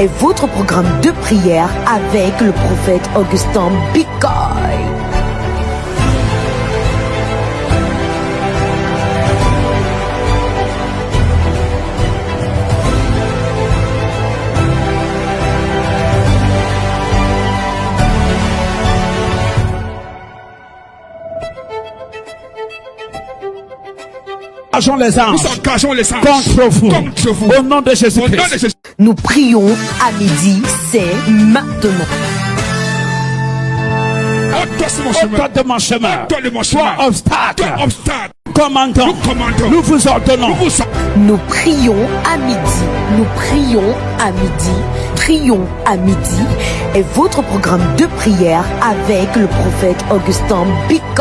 est votre programme de prière avec le prophète Augustin Bicoy. Nous engageons les anges contre vous. Au nom de Jésus-Christ. Nous prions à midi, c'est maintenant. Ôte de mon chemin. Toi, obstacle. Commandons. Nous vous ordonnons. Nous prions à midi. Nous prions à midi. Prions à midi est votre programme de prière avec le prophète Augustin Bicoy.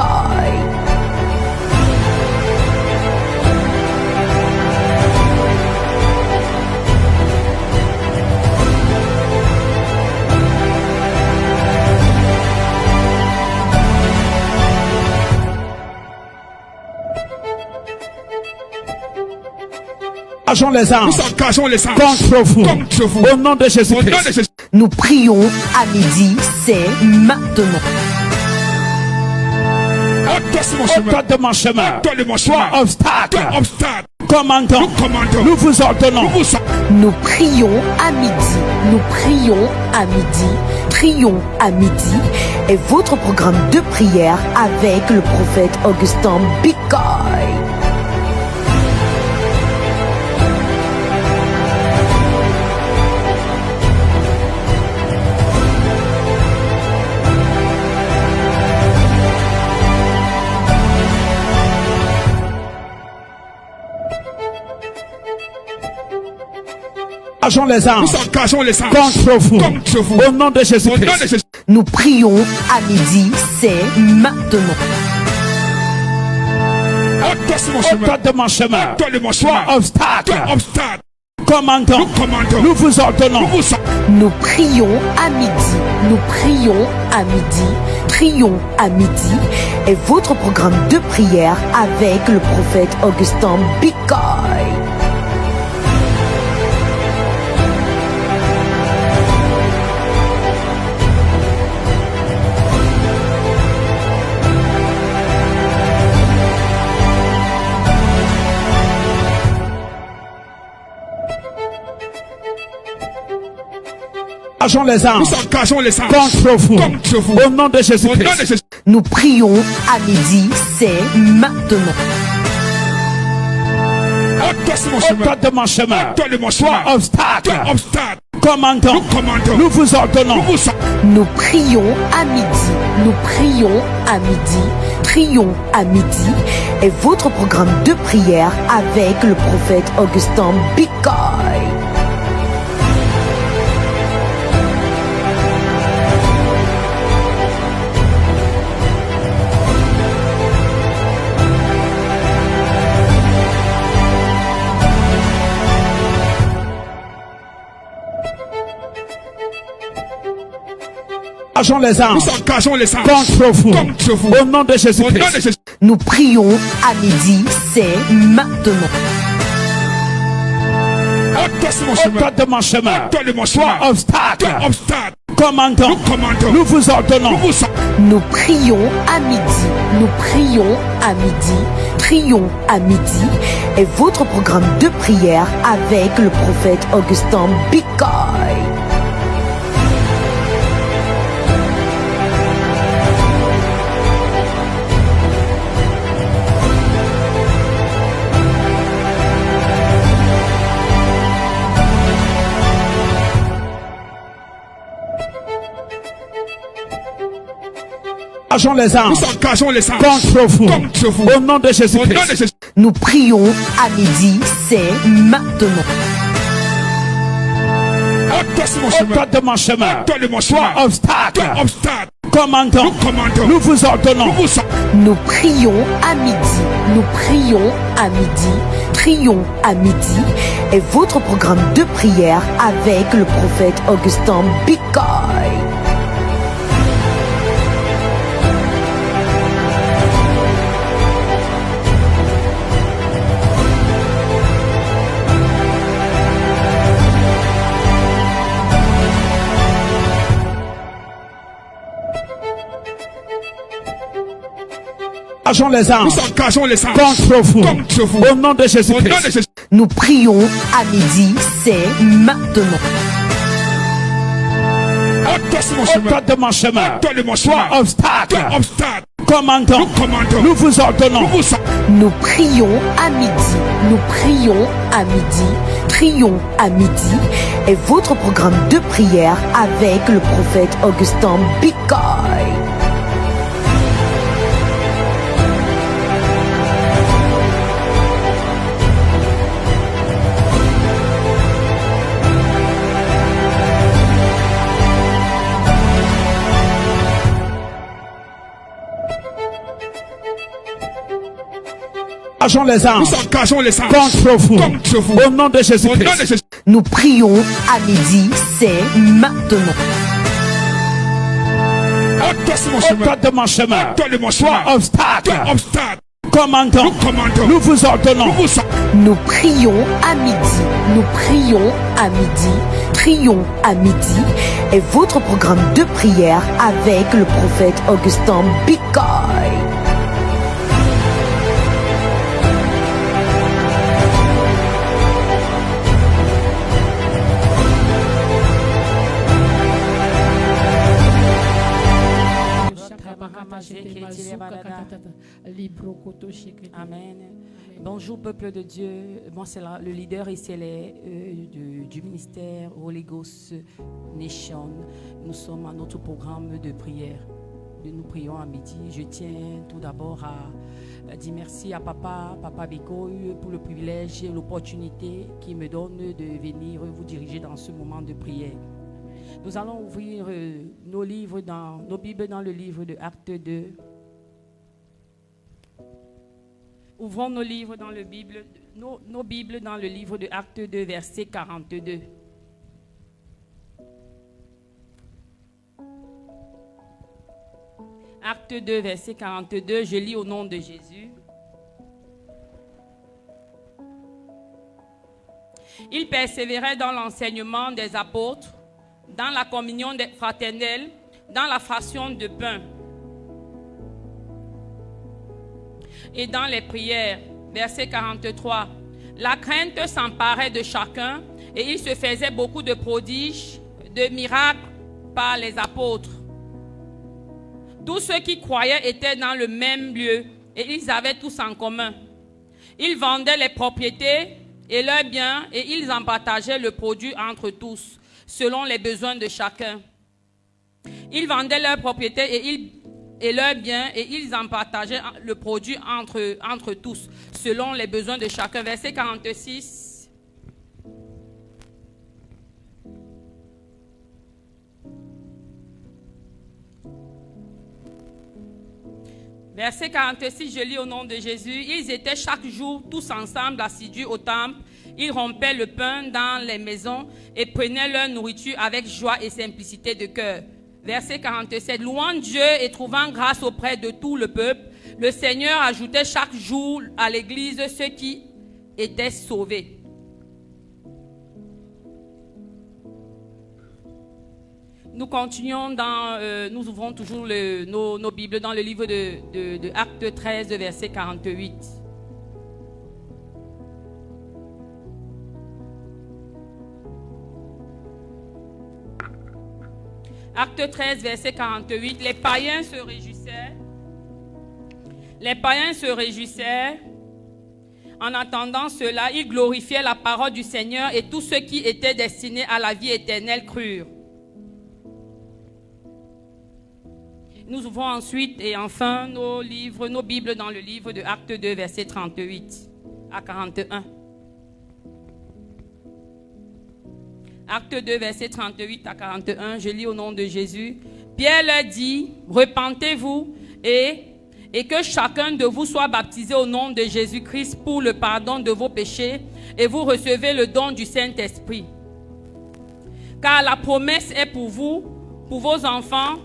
Nous engageons les anges contre vous. Au nom de Jésus-Christ. Nous prions à midi, c'est maintenant. Ôte de mon chemin. Toi, obstacle. Commandons. Nous vous ordonnons. Nous prions à midi. Nous prions à midi. Prions à midi est votre programme de prière avec le prophète Augustin Bicoy. Nous engageons les anges contre vous. Au nom de Jésus-Christ. Nous prions à midi, c'est maintenant. Ôte de mon chemin. Toi, obstacle. Commandons. Nous vous ordonnons. Nous prions à midi. Nous prions à midi. Prions à midi est votre programme de prière avec le prophète Augustin Bicoy. Nous engageons les anges contre vous. Au nom de Jésus-Christ. Nous prions à midi, c'est maintenant. Ôte de mon chemin. Toi, obstacle. Commandons. Nous vous ordonnons. Nous prions à midi. Nous prions à midi. Prions à midi est votre programme de prière avec le prophète Augustin Bicoy. Nous engageons les anges contre vous. Au nom de Jésus-Christ. Nous prions à midi, c'est maintenant. Ôte de mon chemin. Toi, obstacle. Commandons. Nous vous ordonnons. Nous prions à midi. Nous prions à midi. Prions à midi est votre programme de prière avec le prophète Augustin Bicoy. Nous engageons les anges contre vous. Au nom de Jésus-Christ. Nous prions à midi, c'est maintenant. Ôte de mon chemin. Toi, obstacle. Commandons. Nous vous ordonnons. Nous prions à midi. Nous prions à midi. Prions à midi est votre programme de prière avec le prophète Augustin Bicoy. Engageons les armes. Nous engageons les armes contre vous. Contre vous. Au nom de Jésus-Christ. Nous prions à midi, c'est maintenant. Ôte de mon chemin. Toi, obstacle. Commandons. Nous vous ordonnons. Nous prions à midi. Nous prions à midi. Prions à midi est votre programme de prière avec le prophète Augustin Bikoy. Engageons les armes. Nous engageons les armes contre vous. Contre vous. Au nom de Jésus-Christ. Nous prions à midi, c'est maintenant. Ôte de mon chemin. Toi, obstacle. Commandons. Nous vous ordonnons. Nous prions à midi. Nous prions à midi. Prions à midi est votre programme de prière avec le prophète Augustin Bikoy. Amen. Bonjour peuple de Dieu. Moi c'est le leader ici du ministère Holy Ghost Nation. Nous sommes à notre programme de prière. Nous prions à midi. Je tiens tout d'abord à dire merci à Papa Bikoy pour le privilège et l'opportunité qu'il me donne de venir vous diriger dans ce moment de prière. Nous allons ouvrir nos Bibles dans le livre de Actes 2. Ouvrons nos Bibles dans le livre de Actes 2, verset 42. Acte 2, verset 42, je lis au nom de Jésus. Il persévérait dans l'enseignement des apôtres, dans la communion fraternelle, dans la fraction de pain et dans les prières. Verset 43. La crainte s'emparait de chacun et il se faisait beaucoup de prodiges, de miracles par les apôtres. Tous ceux qui croyaient étaient dans le même lieu et ils avaient tous en commun. Ils vendaient les propriétés et leurs biens et ils en partageaient le produit entre tous, selon les besoins de chacun. Ils vendaient leurs propriétés et leurs biens et ils en partageaient le produit entre tous, selon les besoins de chacun. Verset 46. Verset 46, je lis au nom de Jésus. Ils étaient chaque jour tous ensemble assidus au temple. Ils rompaient le pain dans les maisons et prenaient leur nourriture avec joie et simplicité de cœur. Verset 47, louant Dieu et trouvant grâce auprès de tout le peuple, le Seigneur ajoutait chaque jour à l'église ceux qui étaient sauvés. Nous continuons nous ouvrons toujours nos Bibles dans le livre de Actes 13, verset 48. Acte 13, verset 48. Les païens se réjouissaient. En entendant cela, ils glorifiaient la parole du Seigneur et tous ceux qui étaient destinés à la vie éternelle crurent. Nous ouvrons ensuite et enfin nos Bibles dans le livre de Actes 2, verset 38 à 41. Acte 2, verset 38 à 41, je lis au nom de Jésus. Pierre leur dit, repentez-vous et que chacun de vous soit baptisé au nom de Jésus-Christ pour le pardon de vos péchés et vous recevez le don du Saint-Esprit. Car la promesse est pour vous, pour vos enfants.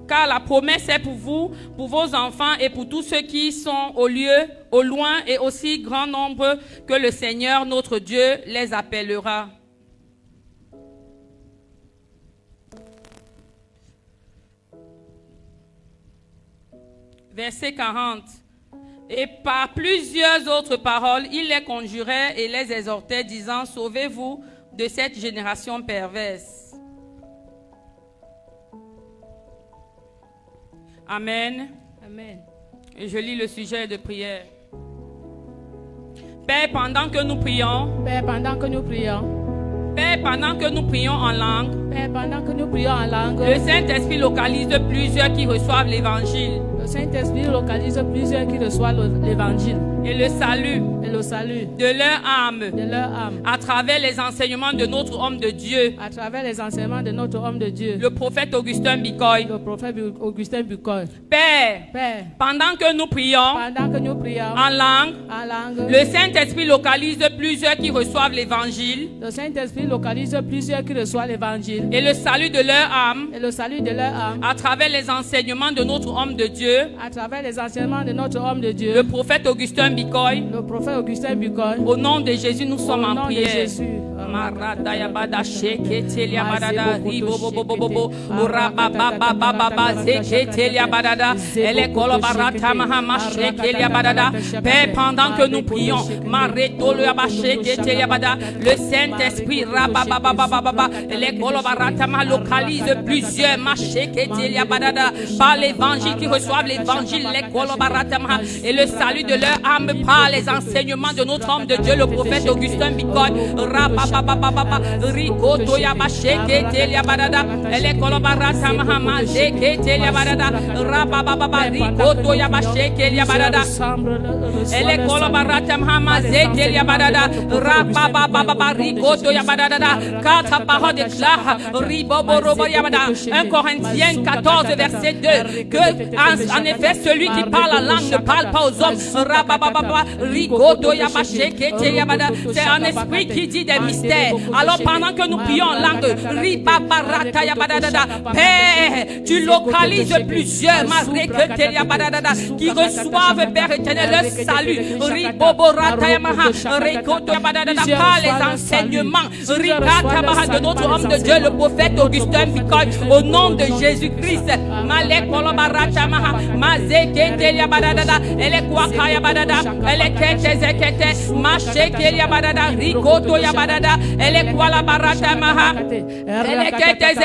Car la promesse est pour vous, pour vos enfants et pour tous ceux qui sont au lieu, au loin et aussi grand nombre que le Seigneur notre Dieu les appellera. verset 40. Et par plusieurs autres paroles, il les conjurait et les exhortait, disant, sauvez-vous de cette génération perverse. Amen. Amen. Et je lis le sujet de prière. Père, pendant que nous prions, Père, pendant que nous prions, Père, pendant que nous prions en langue, Père, pendant que nous prions en langue, le Saint-Esprit localise plusieurs qui reçoivent l'évangile. Le Saint-Esprit localise plusieurs qui reçoivent l'évangile Et le salut et le salut de leur âme de leur âme à travers les enseignements de notre homme de Dieu, à travers les enseignements de notre homme de Dieu, le prophète Augustin Bicoy. le prophète Augustin Bicoy. Père, Père, pendant que nous prions pendant que nous prions en langue, langue, le Saint-Esprit localise plusieurs qui reçoivent l'évangile le Saint-Esprit localise plusieurs qui reçoivent l'évangile et le salut de leur âme et le salut de leur âme à travers les enseignements de notre homme de Dieu, à travers les enseignements de notre homme de Dieu, le prophète Augustin Bicoy. le prophète Augustin Bicoy. Au nom de Jésus, nous sommes Au en nom de prière. Jésus. Marada yabada sheketelia badada ribobobobobo urabababababa zeketelia badada ele kolobarata mahama shekelia badada. Père, pendant que nous prions, maretolo yaba sheketelia badada, le Saint-Esprit rabababababa ele kolobarata ma localise plusieurs ma sheketelia badada par l'évangile qui reçoivent l'évangile les kolobarata ma et le salut de leur âme par les enseignements de notre homme de Dieu, le prophète Augustin Bicoy. Rabababababa rikoto yaba sheketelia badada ele kolobarata mahama sheketelia badada rabababa rikoto yaba shekelia badada ele kolobarata mahama shekelia badada rabababa rikoto yaba badada. Car ta parole déclare riboborobo yabada 1 Corinthiens 14 verset 2 que en effet celui qui parle la langue ne parle pas aux hommes. Rabababa rikoto yaba sheketelia badada. C'est un esprit qui dit des mystères. Alors pendant que nous prions en langue, Père, tu localises plusieurs qui reçoivent, Père éternel, le salut par les enseignements de notre homme de Dieu, le prophète Augustin Bicoy. Au nom de Jésus-Christ, elle est quoi la barata maha? Elle est kete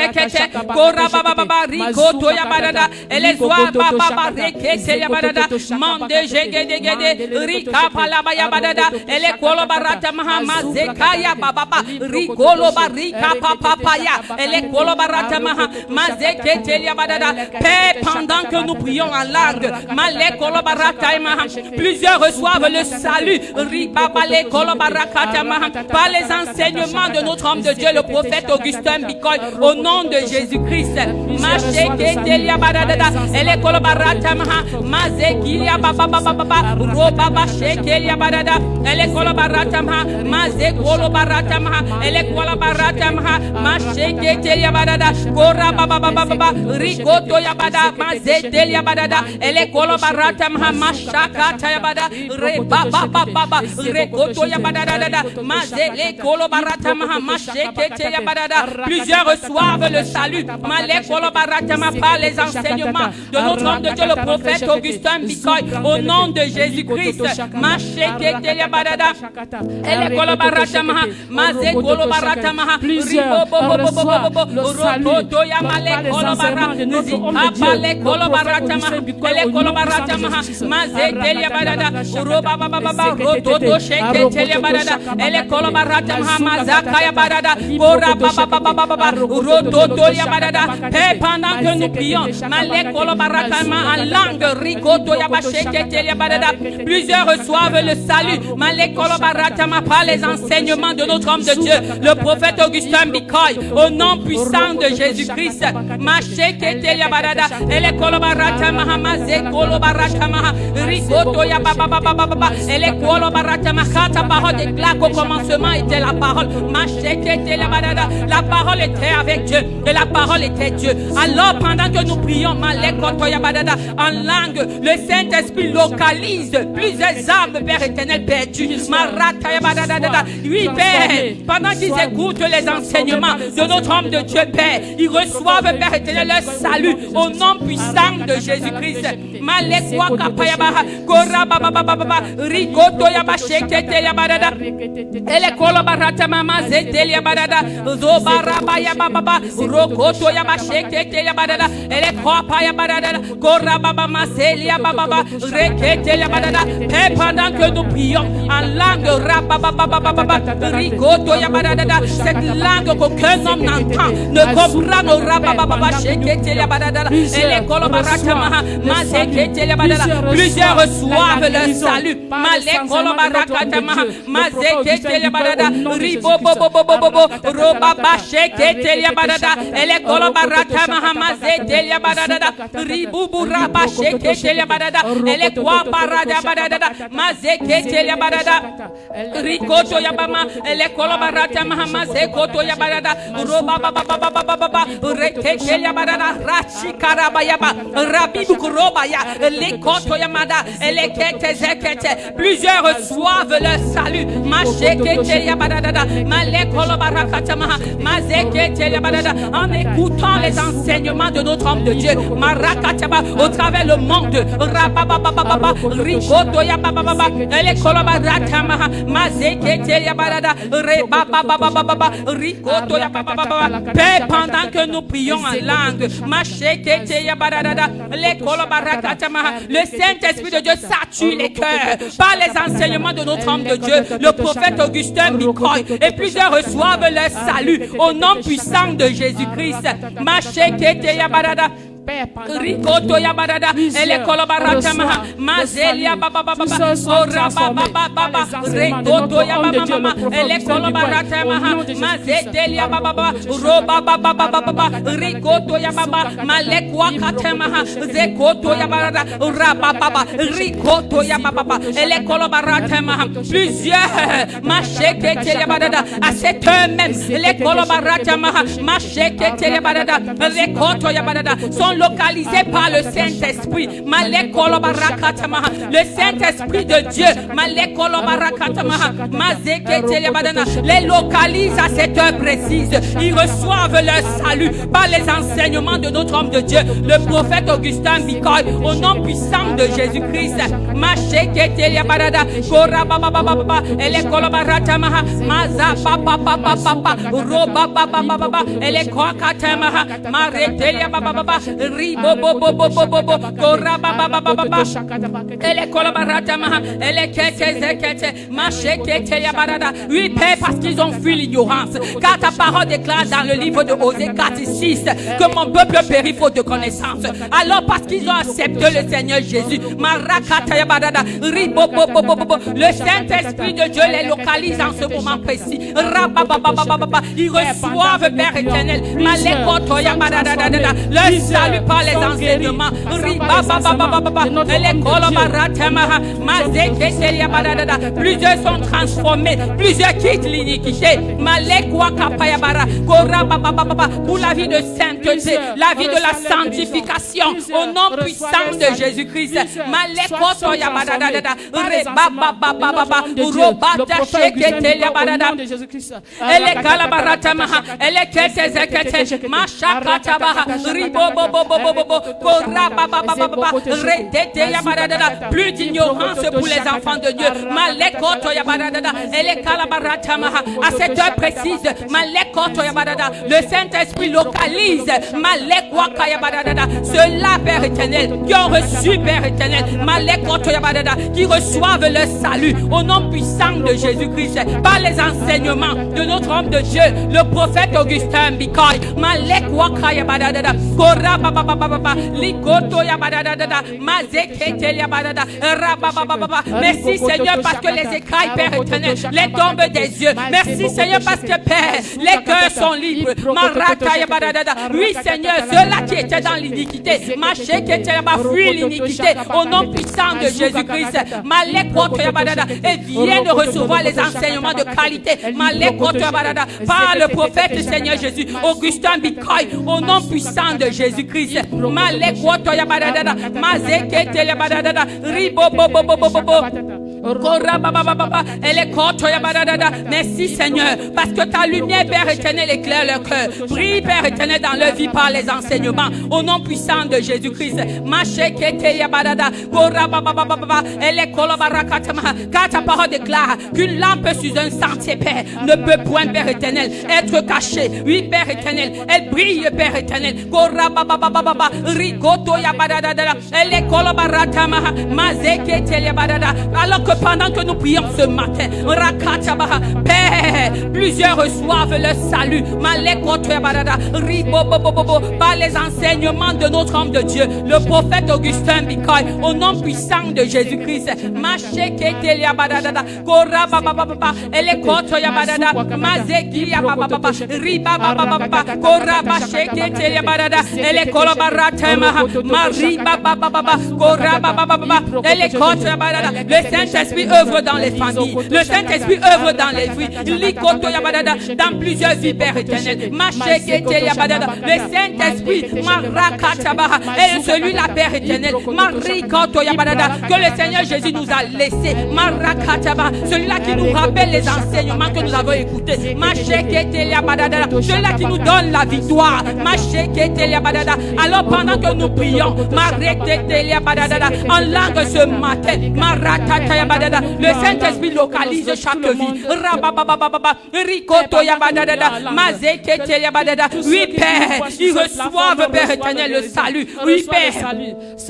kora baba baba rikoto ya barada. Elle est zwa baba rekete ya barada. Mande jegede rika palaba ya barada. Elle est quoi la barata maha? Mazeka ya baba rikolo barika papa ya. Elle est quoi la barata maha? Mazekete ya barada. Père, pendant que nous prions en langue, malé kolo barata maha, plusieurs reçoivent le salut. Ribaba le kolo barata maha par les enseignements de notre homme de Dieu, le prophète Augustin Bicoy. Au nom de Jésus-Christ, Masheketelia badada, ele kolobarata maha, mazekilia baba baba baba, robaba shekelia badada, ele kolobarata maha, mazekolobarata maha, ele kolobarata maha, masheketelia badada, kora baba baba baba, rikoto ya bada, mazetelia badada, ele kolobarata maha, mashakata ya bada, re baba baba, rikoto ya badada, mazele kolobarata maha, mashekete ya badada. Plusieurs reçoivent le salut. Malek kolobarata maha par les enseignements de notre homme de Dieu, le prophète Augustin Bicoy. Au nom de Jésus-Christ, mashekete ya badada, ele kolobarata maha, maze kolobarata maha, robobobobobobobo, ya malek kolobarata, zikapale kolobarata maha, ele kolobarata maha, maze telia badada, robabababa, rototo shekete ya badada, ele kolobarata maha, mazakaya badada, kora baba rototo ya badada. Père, pendant que nous prions, malek kolobarata maha en langue, rikoto ya bashekete ya badada, plusieurs reçoivent le salut. Malek kolobarata maha par les enseignements de notre homme de Dieu, le prophète Augustin Bicoy. Au nom puissant de Jésus-Christ, mashekete ya badada, ele kolobarata maha, maze kolobarata maha, rikoto ya baba, ele kolobarata maha. Ta parole déclare qu'au commencement était la parole. La parole était avec Dieu et la parole était Dieu. Alors pendant que nous prions en langue, le Saint-Esprit localise plusieurs âmes, Père éternel, perdues. Oui, Père, pendant qu'ils écoutent les enseignements de notre homme de Dieu, Père, ils reçoivent, Père éternel, leur salut. au nom puissant de Jésus-Christ. Malekwa kapayaba, korababababa, rigoto yaba shekete yabadada. Ele kolobarata mama zeteli yabadada, zobaraba yababa, rokoto yaba shekete yabadada. Ele kopa yabadada, korababa maseli yababa, rekete yabadada. Et pendant que nous prions en langue rabababababa, rigoto yabadada, cette langue qu'aucun homme n'entend, ne comprend nos rabababa shekete yabadada. Ele kolobarata mama mazekete yabadada. Plusieurs reçoivent le salut. Malek kolobarata mama mazekete yabadada. Ribobobobobobo robaba shekete yabadada. Ele kolobarata mama mazekete yabadada. Ribubu raba shekete yabadada. Ele kwa parada yabadada mazekete yabadada. Rikoto yabama ele kolobarata mama mazekoto yabadada. Robabababababa rekete yabadada. Rachikaraba yaba rabibu roba ya les koto yamada ele kete zekete. Plusieurs reçoivent le salut. Machekete yabadada malekolo barakatama mazekete yabadada en écoutant les enseignements de notre homme de Dieu marakataba au travers le monde rababababa rikoto yabababa ele kolobaratama mazekete yabadada rebabababa rikoto yabababa. Père, pendant que nous prions en langue machekete yabadada les kolobarakatama, le Saint-Esprit de Dieu sature les cœurs par les enseignements de notre homme de Dieu, le prophète Augustin Bikoy, et plusieurs reçoivent le salut au nom puissant de Jésus-Christ. Machekete yabadada. Rikoto yabadada ele kolobarata maha mazelia baba baba ora baba baba rikoto yababa ele kolobarata maha mazelia baba baba roba baba baba rikoto yababa malekwa katemaha zekoto yabada ora baba rikoto yababa ele kolobarata maha. Plusieurs machekete yabada à cette heure même les kolobarata maha machekete yabada rikoto yabada sont localisés par le Saint-Esprit. Le Saint-Esprit de Dieu les localise à cette heure précise. Ils reçoivent leur salut par les enseignements de notre homme de Dieu, le prophète Augustin Bikoy, au nom puissant de Jésus-Christ. Oui, Père, parce qu'ils ont fui l'ignorance. Car ta parole déclare dans le livre de Osée 4:6 que mon peuple périt faute de connaissance. Alors, parce qu'ils ont accepté le Seigneur Jésus, le Saint-Esprit de Dieu les localise en ce moment précis. Ils reçoivent, Père éternel, le salut par les enseignements. Plusieurs sont transformés, plusieurs quittent l'iniquité. Pour la vie de sainteté, la vie de la sanctification, au nom puissant de Jésus-Christ. Plus d'ignorance pour les enfants de Dieu. À cette heure précise, le Saint-Esprit localise ceux-là, Père éternel, qui ont reçu, Père éternel, qui reçoivent le salut au nom puissant de Jésus-Christ par les enseignements de notre homme de Dieu, le prophète Augustin Bikoy. Merci Seigneur parce que les écailles, Père éternel, les tombent des yeux. Merci Seigneur parce que Père, les cœurs sont libres. Oui Seigneur, ceux-là qui étaient dans l'iniquité, fuient l'iniquité au nom puissant de Jésus-Christ. Et viennent de recevoir les enseignements de qualité par le prophète Seigneur Jésus, Augustin Bikoy, au nom puissant de Jésus-Christ. Merci Seigneur, parce que ta lumière, Père éternel, éclaire leur cœur. Prie, Père éternel, dans leur vie par les enseignements. Au nom puissant de Jésus-Christ. Car ta parole déclare qu'une lampe sur un sentier, Père, ne peut point, Père éternel, être cachée. Oui, Père éternel, elle brille, Père éternel. Alors que pendant que nous prions ce matin, Père, plusieurs reçoivent le salut. Par les enseignements de notre homme de Dieu, le prophète Augustin Bicoy, au nom puissant de Jésus-Christ. Le Saint-Esprit œuvre dans les familles. Le Saint-Esprit œuvre dans les vies. Dans plusieurs vies, Père éternel. Le Saint-Esprit est celui-là, Père éternel. Que le Seigneur Jésus nous a laissé. Celui-là qui nous rappelle les enseignements que nous avons écoutés. Celui-là qui nous donne la victoire. Alors pendant que nous prions, en langue ce matin, le Saint-Esprit localise chaque vie. Oui, Père, ils reçoivent, Père éternel, le salut. Oui, Père,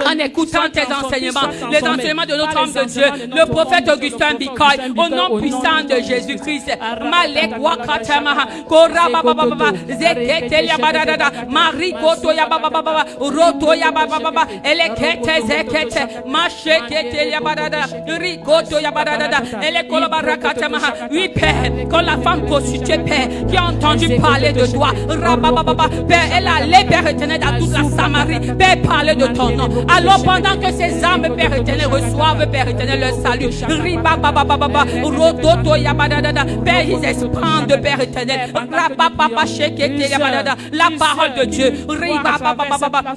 en écoutant tes enseignements, les enseignements de notre homme de Dieu, le prophète Augustin Bicoy, au nom puissant de Jésus-Christ. Malek Wakatama, Korababa, Zeketelia Badada, Marikotoya Baba, Rotoya Baba, Elekete Zekete, Macheketelia Badada, Rikotoya Badada, Elekolobarakatama. Oui, Père, quand la femme prostituée, Père, qui a entendu parler de toi, Rababa, Père, elle allait, Père éternel, dans toute la Samarie, Père, parler de ton nom. Alors, pendant que ces âmes, Père éternel, reçoivent, Père éternel, le salut, Ribababa, Rototoya Badada, Père, ils expandent, Père éternel, Rababa, Sheketelia Badada, la parole de Dieu, Ribababa,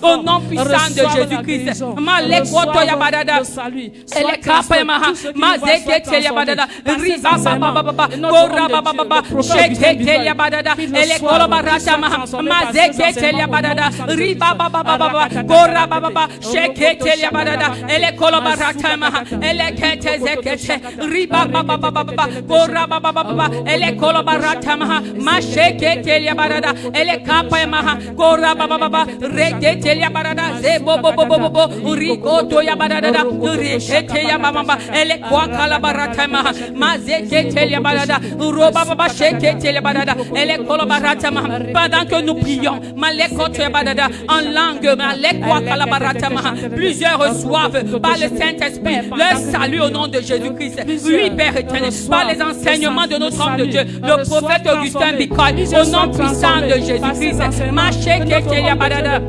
au nom puissant de Jésus-Christ, Malekotoya Badada, elle est capable, Mazeketelia Badada, Ribababa, Korababa, Sheketelia Badada, elle est Kolobarata, Mazeketelia Badada, Ribababa, Korababa, Sheketelia Badada, elle est Kolobarata, elle est Ketezekete, Ribababa, Korababa, elle est Kolobarata, Masheketelia Badada, elle est Kapayamaha, Korababa, Reketelia Badada, Zebobobobo, Rigotoya Badada, Reketeya Baba, elle est Kwakalabarata, Mazeketelia Badada, Robaba, Sheketelia Badada, elle est Kolobarata. Pendant que nous prions, Malekotoya Badada, en langue, Malekwakalabaratta, plusieurs reçoivent par le Saint-Esprit leur salut au nom de Jésus-Christ. Oui, Père éternel, par les enseignements de notre homme de Dieu, le prophète Augustin Bicoy, au nom puissant de Jésus-Christ. Macheketelia Badada.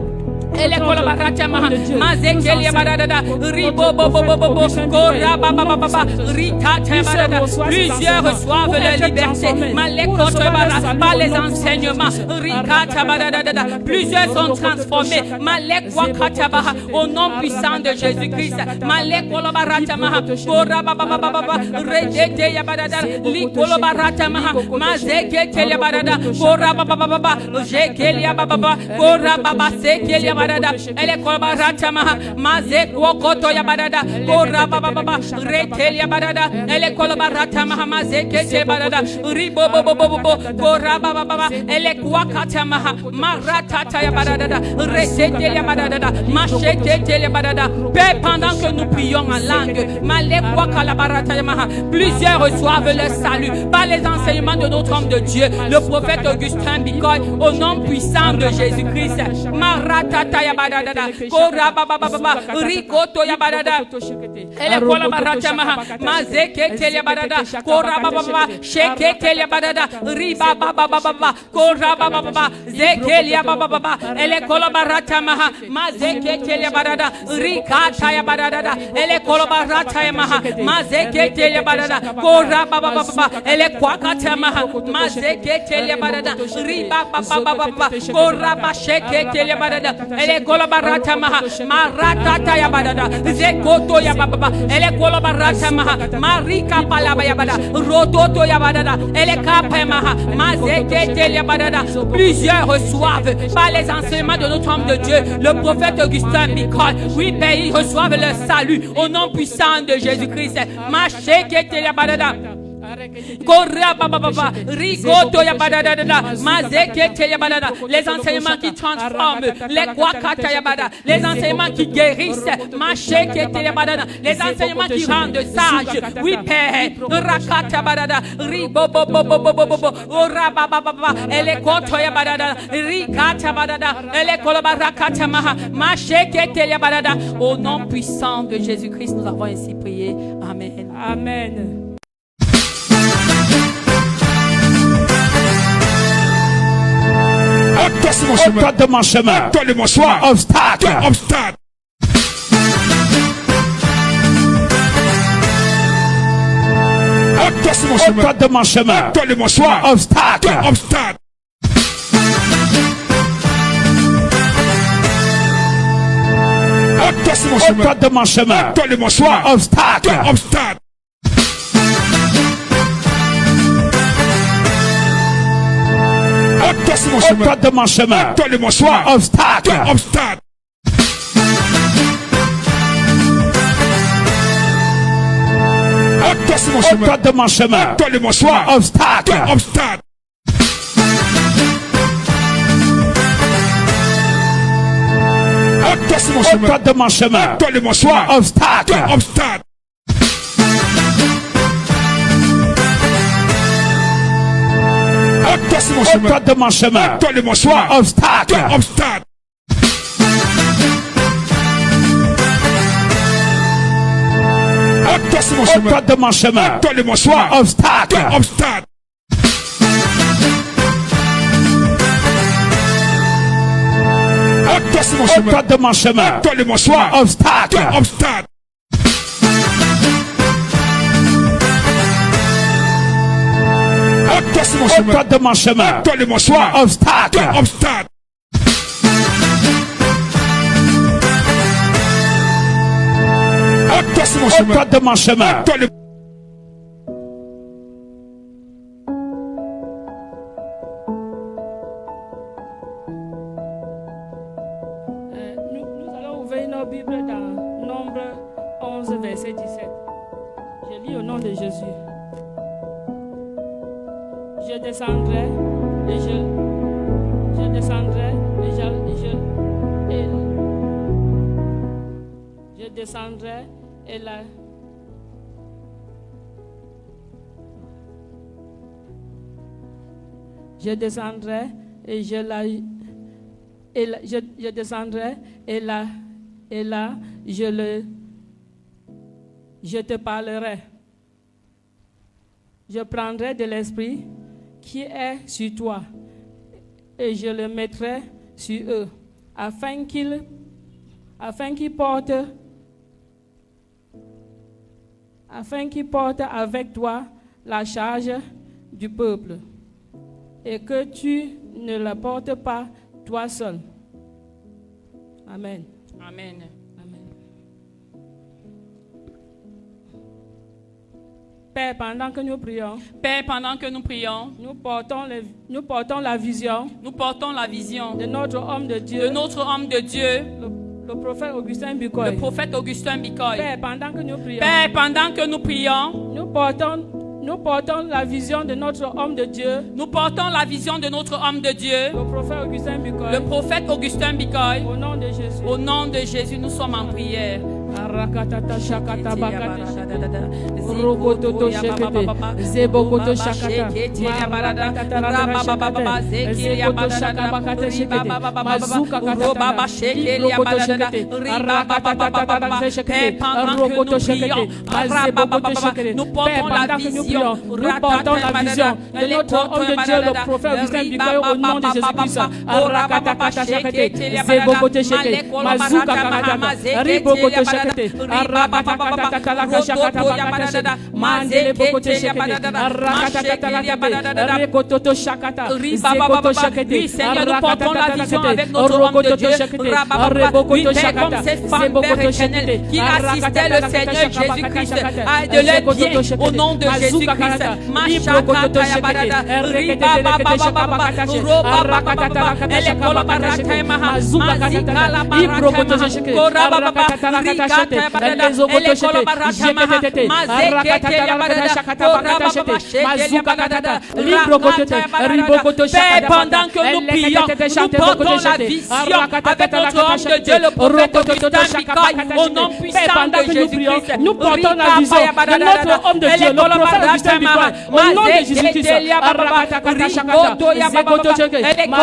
Elle est collaboratrice, Mazekelia Badada, Ribobobobobo, Korabababa, Rikata Badada. Plusieurs reçoivent leur liberté, Malekotobara, par les enseignements, Rikata Badada. Plusieurs sont transformés, Malekwakatabaha, au nom puissant de Jésus-Christ. Malekolabaratamaha, Korabababa, Reketeya Badada, Likolobaratamaha, Mazekelia Badada, Korabababa, Jekelia Baba, Korababa, Sekelia Badada. Elle est collaboratrice, Mazek Wokoto Yabadada, Korababa, Retelia Badada, elle est collaboratrice, Mazek Badada, Ribobobobo, Korababa, elle est Wakatama, Maratata Yabadada, Retelia Badada, Macheketelia Badada. Père, pendant que nous prions en langue, Malek Wakalabaratama, plusieurs reçoivent le salut par les enseignements de notre homme de Dieu, le prophète Augustin Bicoy, au nom puissant de Jésus-Christ. Maratata Yabadada, Korababa, Rikoto Yabadada, elle est collaboratrice, Mazeketelia Badada, Korababa, Sheketelia Badada, Ribababa, Korababa, Zekelia Baba, elle est collaboratrice, Mazeketelia Badada, Rikata Yabadada, elle est collaboratrice, Mazeketelia Badada, Korababa, elle est Kwakatama, Mazeketelia Badada, Ribababa, Koraba, Sheketelia Badada. Elle est Golobarata Maha, Maratata Yabada, Zekoto Yababa, elle est Golobarata Maha, Marika Palaba Yabada, Rototo Yabada, elle est Kapemaha, Mazekete Yabada. Plusieurs reçoivent par les enseignements de notre homme de Dieu, le prophète Augustin Bicol. Oui, Père, ils reçoivent le salut au nom puissant de Jésus-Christ. Machekete Yabada. Les enseignements qui transforment, les enseignements qui guérissent, les enseignements qui rendent sages. Oui, Père. Elle est contre au nom puissant de Jésus-Christ, nous avons ainsi prié. Amen. Amen. Au-toi de mon chemin. Toi, obstacle. Au-toi de mon chemin. Toi, obstacle. Au-toi de mon chemin. Toi, obstacle. Au-toi de mon chemin. Toi, obstacle. Au-toi de mon chemin. Toi, obstacle. Au-toi de mon chemin. Toi, obstacle. Au-toi de mon chemin. Toi, obstacle. Au-toi de mon chemin. Toi, obstacle. Au-toi de mon chemin. Toi, obstacle. Au-toi de mon chemin. Toi, obstacle. Au-toi de mon chemin. Nous allons ouvrir nos Bibles dans Nombre 11, verset 17. Je lis au nom de Jésus. Je descendrai et je descendrai et je descendrai et la je descendrai et je descendrai et là je te parlerai. Je prendrai de l'esprit qui est sur toi et je le mettrai sur eux afin qu'ils portent avec toi la charge du peuple et que tu ne la portes pas toi seul. Amen. Amen. Père, pendant que nous prions, nous portons la vision de notre homme de Dieu, le prophète Augustin Bicol. Père, pendant que nous prions, nous portons la vision de notre homme de Dieu. Le prophète Augustin Bicol. Au nom de Jésus, nous sommes en prière. Arakatata shakata bakata rokototo shekete zebokoto shakata marakata zekoto shakabakata shekete mazuka katata rokoto shekete arakatata shekete rokoto shekete mazebokoto shekete. Père, pendant que nous prions, nous portons la vision de notre homme de Dieu, le prophète Augustin Bicol, au nom de Jésus-Christ. Arakatata shekete zebokoto shekete mazuka katata ribokoto shekete Oui, Seigneur, nous portons la vision avec notre homme de Dieu. Oui, Père, comme cette femme, Père éternel, qui assistait le Seigneur Jésus-Christ à de leur bien au nom de Jésus-Christ. Pendant que nous prions, nous portons la vision avec notre homme de Dieu, le prophète Augustin Bicoy, au nom puissant de Jésus-Christ. Nous portons la vision de notre homme de Dieu, le prophète Augustin Bicoy, au nom de Jésus-Christ. Nous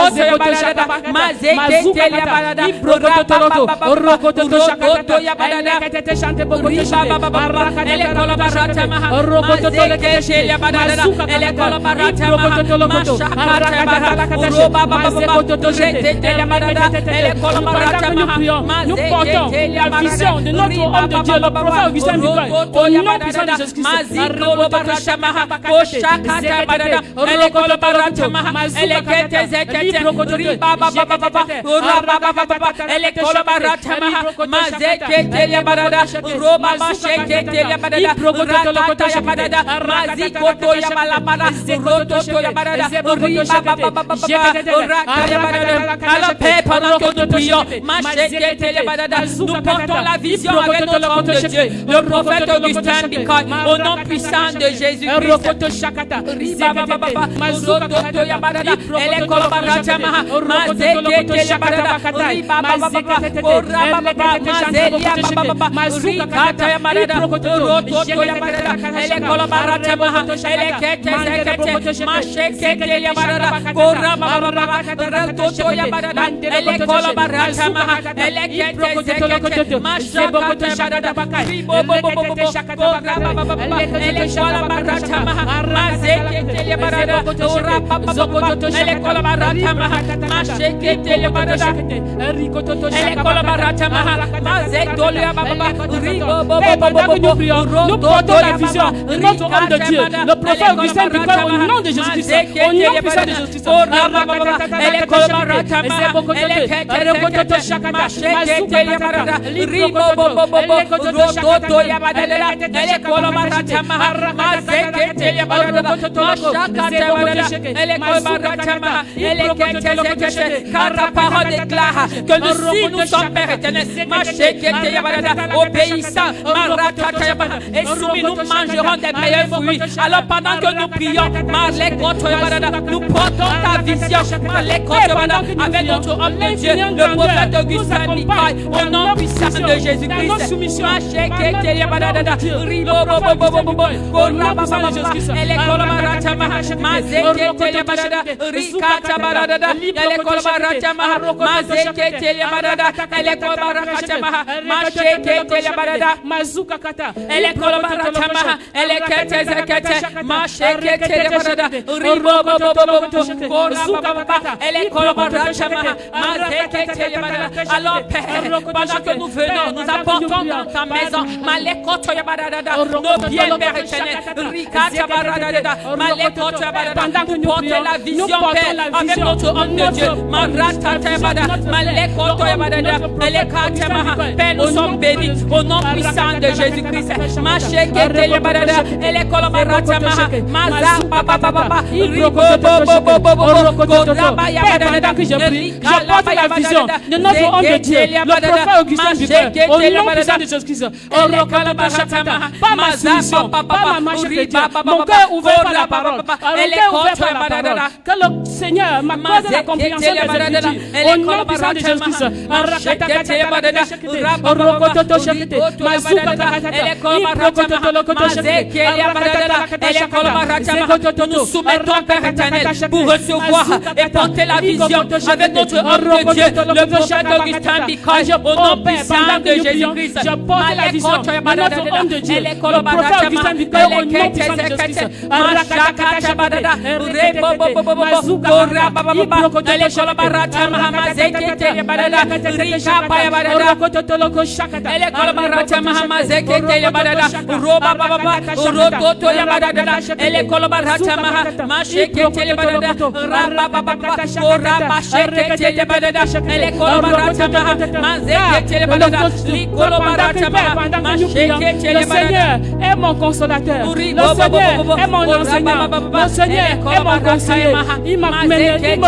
portons la vision de notre homme de Dieu, le prophète Augustin Bicoy, au nom puissant de Jésus-Christ. Alors Père, pendant que nous prions, nous portons la vision avec notre homme de Dieu, le prophète Augustin Bicoy, au nom puissant de Jésus-Christ. Nous portons la vision de notre homme de Dieu, le prophète Augustin Bicoy, au nom de Jésus-Christ, au nom puissant de Jésus-Christ. Car ta parole déclare que nous, si nous sommes Père éternel, obéissants et soumis, nous mangerons des meilleurs fruits. Alors pendant que nous prions, nous portons ta vision avec notre homme de Dieu, le prophète Augustin Bicoy, au nom puissant de Jésus-Christ. Alors Père, pendant que nous venons, nous apportons dans ta maison nos biens, Père éternel. Pendant que nous portons la vision, Père, avec notre homme de Dieu. Père, nous sommes bénis au nom puissant de Jésus-Christ. Pendant que je prie, je porte la vision de notre homme de Dieu, le prophète Augustin Bicoy, au nom puissant de Jésus-Christ. Pas ma soumission, pas ma marche chrétienne, mon cœur ouvert par la parole. Que le Seigneur m'accorde la compréhension de cette étude, au nom puissant de Jésus-Christ. Nous soumettons, Père éternel, pour recevoir et porter la vision avec notre homme de Dieu, le prophète Augustin Bicoy, au nom puissant de Jésus-Christ. Je porte la vision de notre homme de Dieu, le prophète Augustin Bicoy, au nom puissant de Jésus-Christ. ele kolobarata mahamazekete yabadada roba baba rototo yabadada ele kolobarata mahashekete yabadada raba baba raba shekete yabadada ele kolobarata mahazekete yabadada li kolobarata mahashekete le Seigneur est mon consolateur, le Seigneur est mon enseignant, le Seigneur est mon conseiller, il me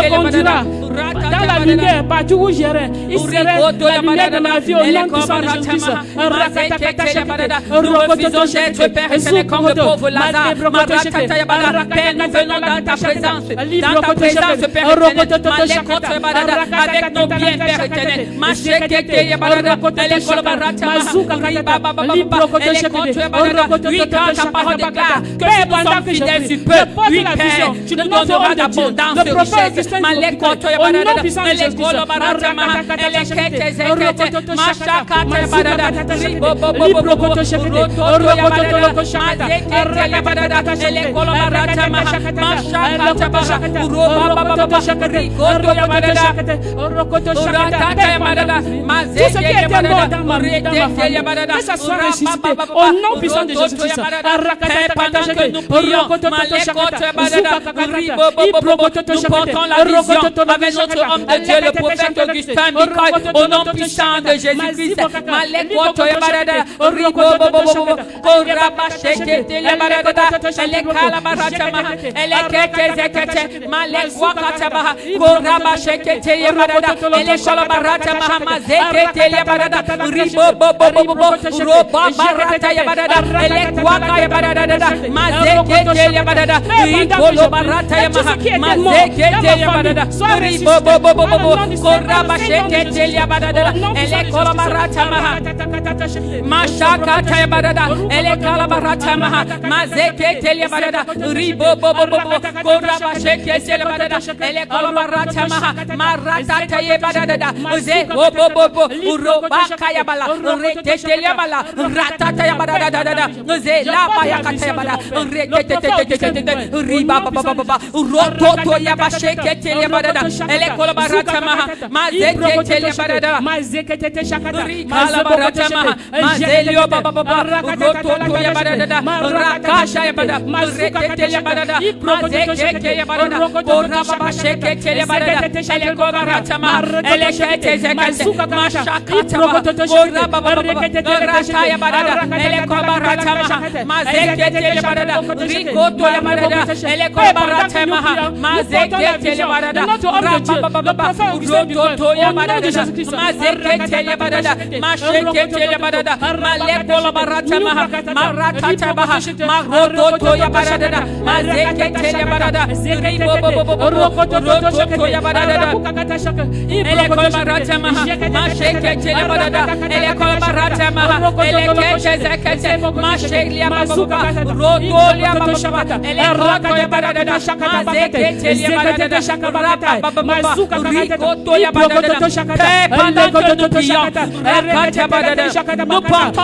conduira dans la lumière partout où j'irai, il serait la lumière de ma vie au nom puissant de Jésus-Christ. Nous refusons d'être Père éternel comme le pauvre Lazare. Père, nous venons dans ta présence, Père éternel, avec nos biens, Père éternel. Oui, quand ta parole déclare que si nous sommes fidèles, tu peux. Oui, Père, tu nous donneras d'abondance de richesse. Que ça soit ressuscité au nom puissant de Jésus-Christ. Nous portons la vision avec notre homme de Dieu, le prophète Augustin Michael, au nom puissant de Jésus-Christ. Pendant que nous prions,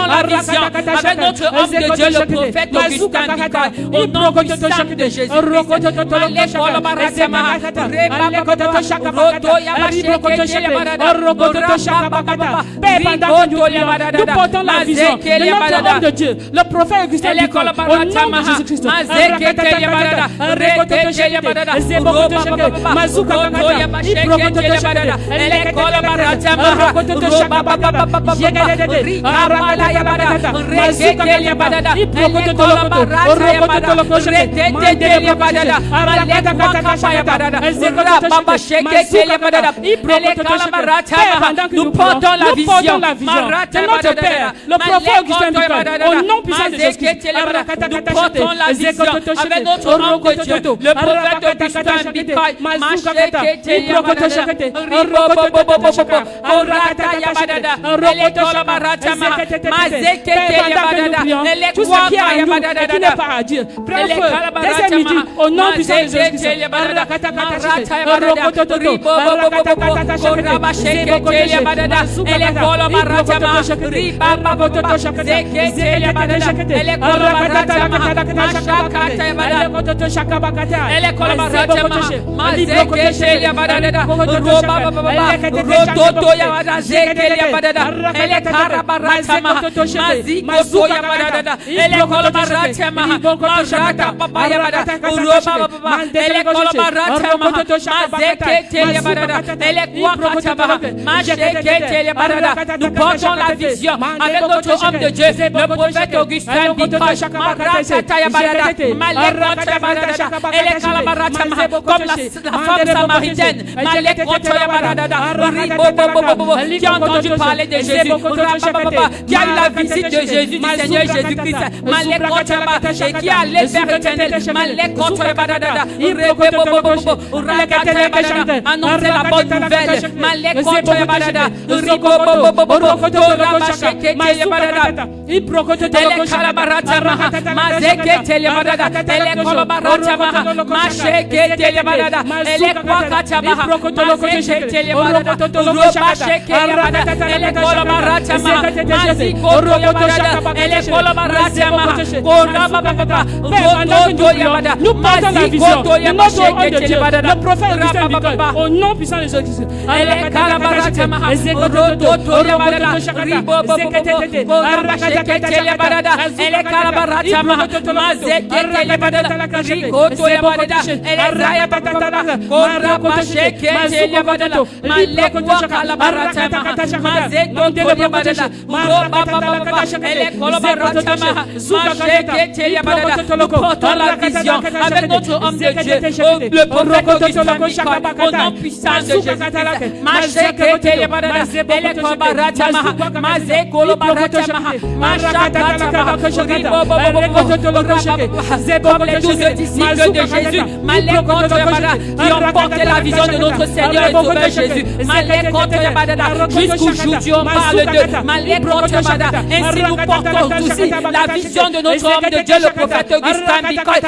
nous portons la vision avec notre homme de Dieu, le prophète Augustin Michael, au nom puissant de Jésus. Nous portons la vision de notre homme de Dieu, le prophète Augustin Michael, au nom de Jésus-Christ. Nous portons la vision de notre Père, le prophète Augustin Michael, au nom puissant de Jésus-Christ. Nous portons la vision avec notre homme de Dieu, le prophète Augustin Michael. Tout ce qui est à nous et qui n'est pas à Dieu, prends feu dès ce midi au nom puissant de Jésus-Christ. Nous portons la vision avec notre homme de Dieu, le prophète Augustin Bikoy, comme la femme samaritaine, qui a entendu parler de Jésus, qui a eu la visite de Jésus, du Seigneur Jésus-Christ, et qui a allé vers l'éternel, annoncer la bonne nouvelle, nous portons la vision de notre homme de Dieu, le prophète Augustin Bikoy, au nom puissant de Jésus-Christ. Nous portons la vision avec notre homme de Dieu, le prophète Augustin Bikoy, au nom puissant de Jésus-Christ. Comme les 12 disciples de Jésus, qui ont porté la vision de notre Seigneur et Sauveur Jésus. Jusqu'au jour où on parle d'eux. Ainsi nous portons aussi la vision de notre homme de Dieu, le prophète Augustin Bikoy.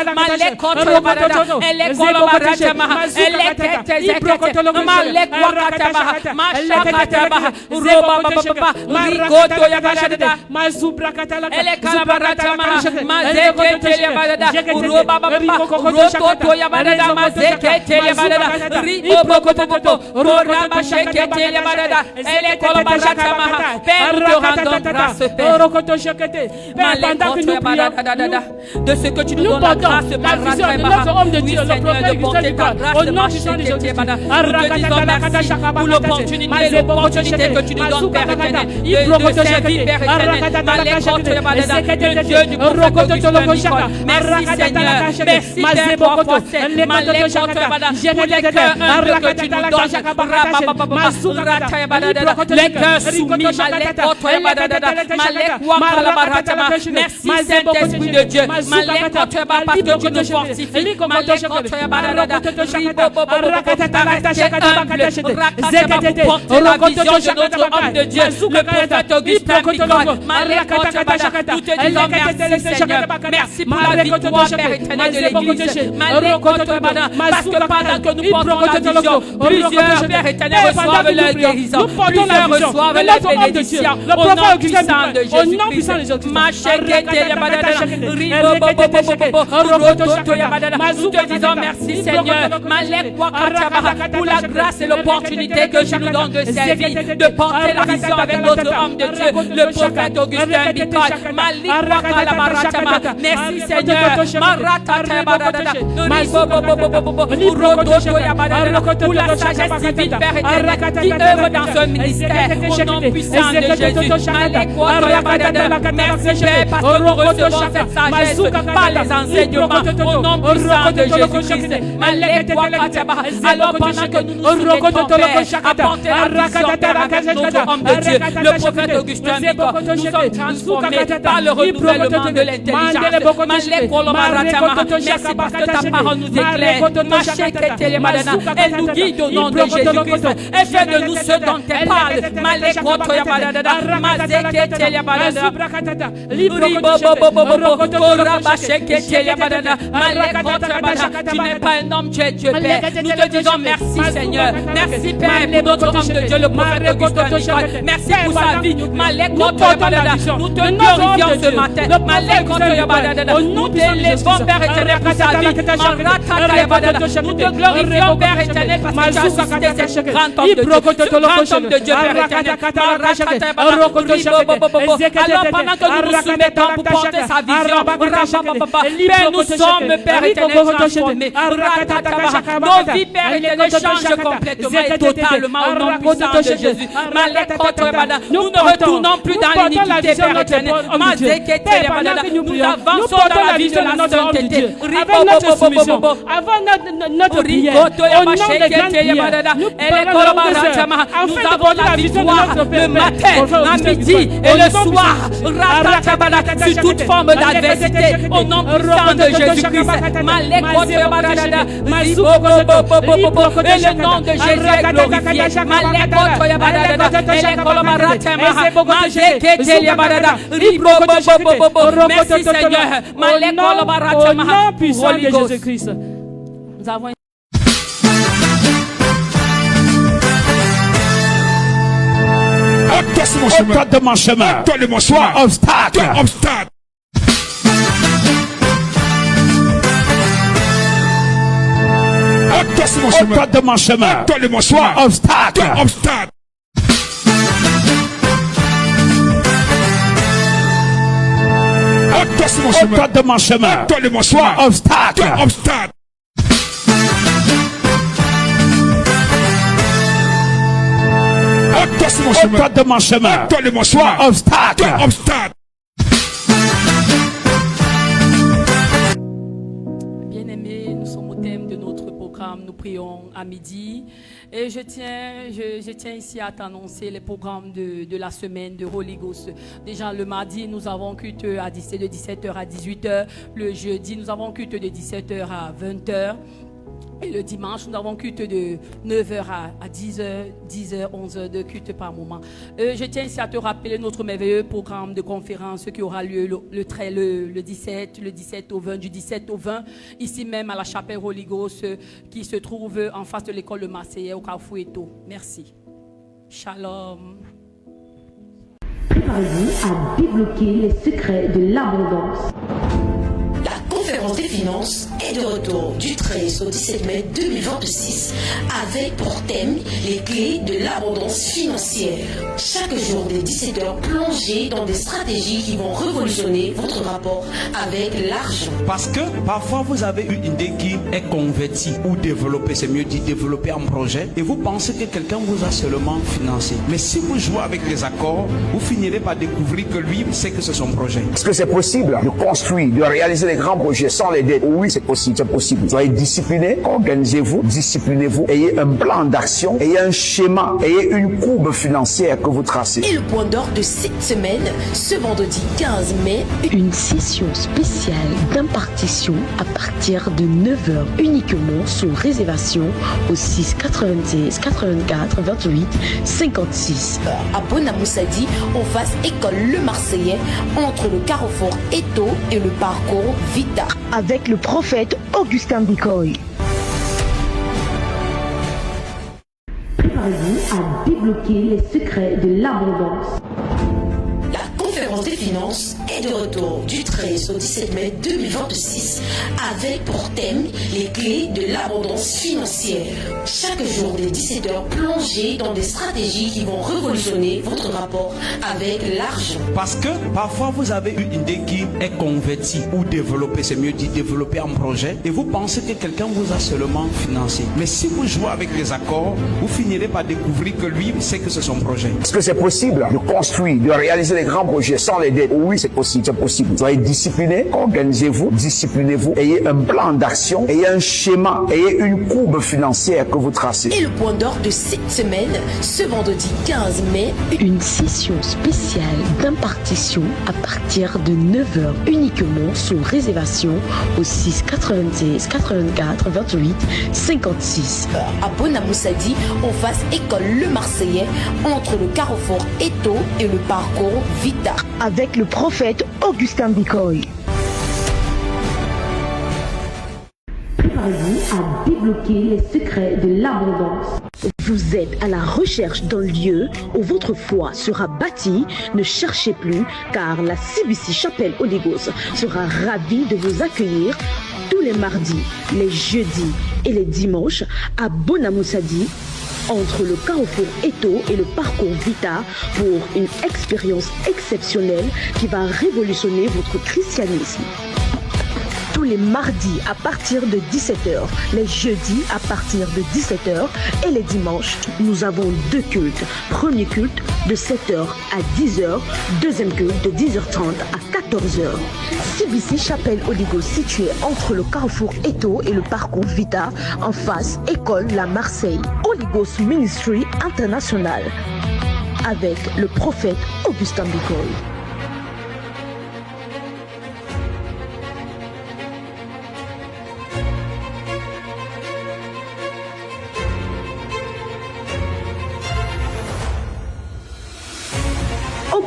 De ce que tu nous donnes la grâce, la vision de notre homme de Dieu, le prophète Augustin Bikoy, au nom puissant de Jésus. Nous te disons merci pour l'opportunité que tu nous donnes, Père éternel, de servir, Père éternel, le Dieu du prophète Augustin Bikoy. Merci Seigneur, merci Père Prophète, pour les cœurs humbles que tu nous donnes, les cœurs soumis, merci Saint-Esprit de Dieu, parce que tu nous fortifies, porter la vision de notre homme de Dieu, le prophète Augustin Bikoy. Nous te disons merci Seigneur, merci pour la victoire, Père éternel de l'Église. Parce que pendant que nous portons la vision, plusieurs, Père éternel, reçoivent leur guérison, plusieurs reçoivent leur bénédiction, au nom puissant de Jésus-Christ. Nous te disons merci Seigneur, pour la grâce et l'opportunité que tu nous donnes de servir, de porter la vision avec notre homme de Dieu, le prophète Augustin Bikoy. Merci Seigneur, pour la sagesse divine, Père éternel, qui œuvre dans ce ministère, au nom puissant de Jésus. Merci Père, parce que nous recevons cette sagesse par les enseignements, au nom puissant de Jésus-Christ. Alors pendant que nous nous soumettons, Père, à porter la vision, Père, avec notre homme de Dieu, le prophète Augustin Bikoy, nous sommes transformés par le renouvellement de l'intelligence. Merci parce que ta parole nous éclaire. Elle nous guide au nom de Jésus-Christ. Elle fait de nous ceux dont elle parle. Tu n'es pas un homme, tu es Dieu Père. Nous te disons merci Seigneur. Merci Père pour notre homme de Dieu, le prophète Augustin Nicole. Merci pour sa vie. Nous te glorifions ce matin. Nous t'élevons Père éternel pour sa vie. Nous te glorifions Père éternel parce que tu as suscité ce grand homme de Dieu. Ce grand homme de Dieu Père éternel. Alors pendant que nous nous soumettons pour porter sa vision, Père, nous sommes Père éternel transformés. Nos vies Père éternel changent complètement et totalement au nom puissant de Jésus. Nous ne retournons plus dans l'iniquité Père éternel. Nous avançons dans la vie de la sainteté. Avec notre soumission, avant notre prière, au nom de grande prière, nous avons la victoire le matin, à midi et le soir, sur toute forme d'adversité, au nom puissant de Jésus-Christ. Et le nom de Jésus est glorifié. Merci Seigneur. Au nom puissant de Jésus-Christ. Nous avons Ôte de mon chemin. Toi, obstacle. Ôte de mon chemin. Toi, obstacle. Ôte de mon chemin. Toi, obstacle. Ôte de mon chemin. Toi, obstacle. Bien-aimés, nous sommes au thème de notre programme. Nous prions à midi. Et je tiens ici à t'annoncer les programmes de la semaine de Holy Ghost. Déjà le mardi, nous avons culte de 17h à 18h. Le jeudi, nous avons culte de 17h à 20h. Et le dimanche, nous avons culte de 9h à 10h, 11h de culte par moment. Je tiens ici à te rappeler notre merveilleux programme de conférence qui aura lieu le 17 au 20, du 17 au 20, ici même à la chapelle Holy Ghost qui se trouve en face de l'école de Marseillais au Carrefour Eto. Merci. Shalom. Préparez-vous à débloquer les secrets de l'abondance. La conférence des finances est de retour du 13 au 17 mai 2026 avec pour thème les clés de l'abondance financière. Chaque jour dès 17h, plongez dans des stratégies qui vont révolutionner votre rapport avec l'argent. Parce que parfois vous avez une idée qui est convertie ou développée, c'est mieux dit développer un projet, et vous pensez que quelqu'un vous a seulement financé. Mais si vous jouez avec les accords, vous finirez par découvrir que lui sait que c'est son projet. Est-ce que c'est possible de construire, de réaliser des grands projets sans les dettes? Oui, c'est possible, c'est possible. Soyez disciplinés, organisez-vous, disciplinez-vous, ayez un plan d'action, ayez un schéma, ayez une courbe financière que vous tracez. Et le point d'orgue de cette semaine, ce vendredi 15 mai, une session spéciale d'impartition à partir de 9h uniquement sous réservation au 6 96 84 28 56. À Bonamoussadi, en face école Le Marseillais, entre le carrefour Eto et le parcours Vita. Avec le prophète Augustin Nicole. Préparez-vous à débloquer les secrets de l'abondance. La conférence des finances est de retour du 13 au 17 mai 2026 avec pour thème les clés de l'abondance financière. Chaque jour dès 17h, plongez dans des stratégies qui vont révolutionner votre rapport avec l'argent. Parce que parfois vous avez une idée qui est convertie ou développée, c'est mieux dit développer un projet, et vous pensez que quelqu'un vous a seulement financé. Mais si vous jouez avec les accords, vous finirez par découvrir que lui sait que c'est son projet. Est-ce que c'est possible de construire, de réaliser des grands projets sans les dettes? Oui, c'est possible, c'est possible. Soyez disciplinés, organisez-vous, disciplinez-vous, ayez un plan d'action, ayez un schéma, ayez une courbe financière que vous tracez. Et le point d'orgue de cette semaine, ce vendredi 15 mai, une session spéciale d'impartition à partir de 9h uniquement sous réservation au 6 96 84 28 56. À Bonamoussadi, en face école Le Marseillais, entre le carrefour Eto et le parcours Vita. Avec le prophète Augustin Nicole. Préparez-vous Préparez-vous à débloquer les secrets de l'abondance. Vous êtes à la recherche d'un lieu où votre foi sera bâtie. Ne cherchez plus, car la CBC Chapelle Holy Ghost sera ravie de vous accueillir tous les mardis, les jeudis et les dimanches à Bonamoussadi, entre le Carrefour Eto et le Parcours Vita, pour une expérience exceptionnelle qui va révolutionner votre christianisme. Tous les mardis à partir de 17h, les jeudis à partir de 17h et les dimanches, nous avons 2 cultes. Premier culte de 7h à 10h, deuxième culte de 10h30 à 14h. CBC Chapelle Holy Ghost, située entre le Carrefour Eto et le Parcours Vita, en face École La Marseille. Holy Ghost Ministry International, avec le prophète Augustin Bicol.